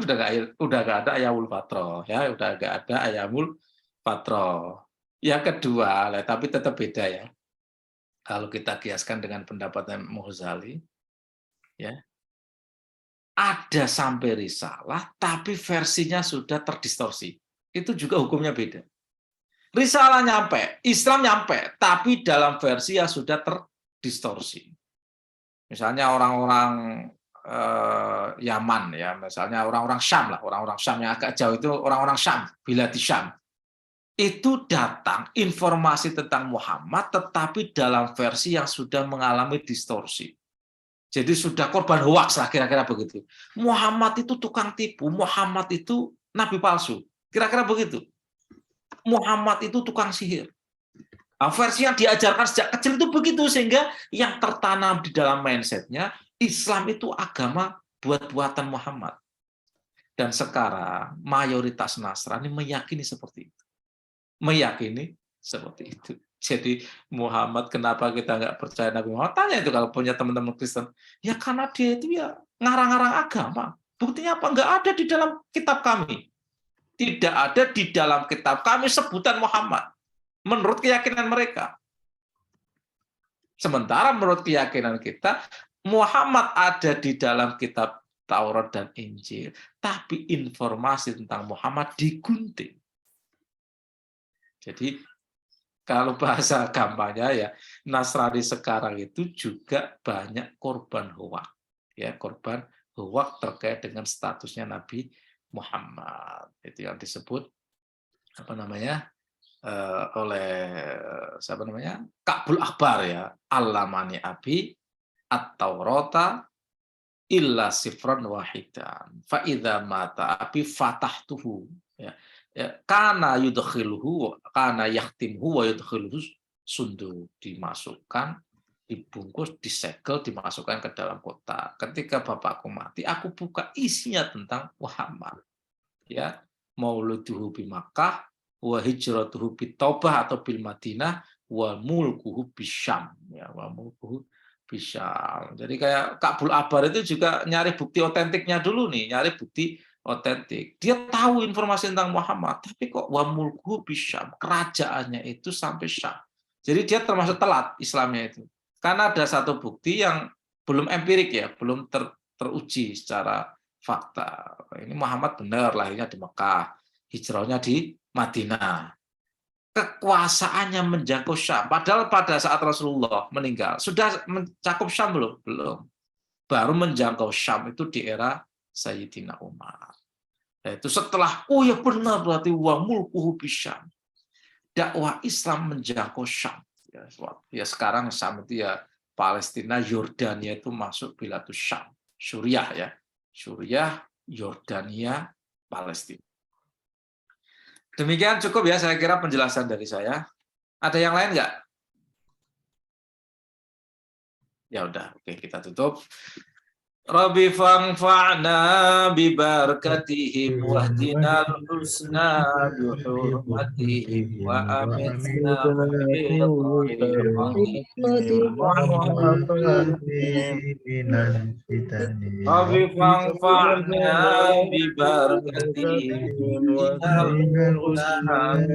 [SPEAKER 3] udah nggak ada Ayyamul Fatrah, ya udah nggak ada Ayyamul Fatrah. Yang kedua, tapi tetap beda ya. Kalau kita kiaskan dengan pendapat Imam Ghazali, ya ada sampai risalah, tapi versinya sudah terdistorsi. Itu juga hukumnya beda. Risalah nyampe, Islam nyampe, tapi dalam versi yang sudah terdistorsi. Misalnya orang-orang Yaman, ya, misalnya orang-orang Syam lah, orang-orang Syam yang agak jauh itu orang-orang Syam, biladi Syam. Itu datang informasi tentang Muhammad, tetapi dalam versi yang sudah mengalami distorsi. Jadi sudah korban hoaks lah, kira-kira begitu. Muhammad itu tukang tipu, Muhammad itu nabi palsu, kira-kira begitu. Muhammad itu tukang sihir. Nah, versi yang diajarkan sejak kecil itu begitu, sehingga yang tertanam di dalam mindsetnya Islam itu agama buat-buatan Muhammad. Dan sekarang mayoritas Nasrani meyakini seperti itu. Meyakini seperti itu. Jadi Muhammad, kenapa kita nggak percaya Nabi Muhammad? Tanya itu kalau punya teman-teman Kristen. Ya karena dia itu ya ngarang-ngarang agama. Buktinya apa? Nggak ada di dalam kitab kami. Tidak ada di dalam kitab kami sebutan Muhammad. Menurut keyakinan mereka. Sementara menurut keyakinan kita, Muhammad ada di dalam kitab Taurat dan Injil. Tapi informasi tentang Muhammad digunting. Jadi kalau bahasa gampangnya ya, Nasrani sekarang itu juga banyak korban hoak, ya korban hoak terkait dengan statusnya Nabi Muhammad. Itu yang disebut apa namanya oleh siapa namanya Ka'bul Ahbar ya, Allamani abi at-Taurata illa sifran wahidan fa idza mata abi fatahtuhu ya. Kana yudkhiluhu kana yahtimhu wa yudkhiluhu sundu, dimasukkan, dibungkus, disegel, dimasukkan ke dalam kotak. Ketika bapakku mati, aku buka, isinya tentang Muhammad. Ya, mauluduhu bi Makkah wa hijratuhu bi Taubah atau bil Madinah wa mulkuhu bisyam. Ya, wa mulkuhu bisyam. Jadi kayak Ka'bul Ahbar itu juga nyari bukti otentiknya dulu nih, nyari bukti otentik. Dia tahu informasi tentang Muhammad, tapi kok wa mulkuhu bisyam, kerajaannya itu sampai Syam. Jadi dia termasuk telat Islamnya itu. Karena ada satu bukti yang belum empirik ya, belum teruji secara fakta. Ini Muhammad benar lahirnya di Mekah, hijrahnya di Madinah. Kekuasaannya menjangkau Syam. Padahal pada saat Rasulullah meninggal, sudah mencakup Syam belum? Belum. Baru menjangkau Syam itu di era Sayyidina Umar. Nah, itu setelah, oh ya benar berarti wa mulkuhu bisyam. Dakwah Islam menjangkau Syam. Ya sekarang Syam itu ya Palestina, Yordania itu masuk bilatus Syam. Suriah ya. Suriah, Yordania, Palestina. Demikian cukup ya saya kira penjelasan dari saya. Ada yang lain nggak? Ya udah, oke kita tutup. Rabbi fangfa'na bibarakatihim wahdinal husna bihurmatihim wa amitna Rabbi fangfa'na bibarakatihim wahdinal husna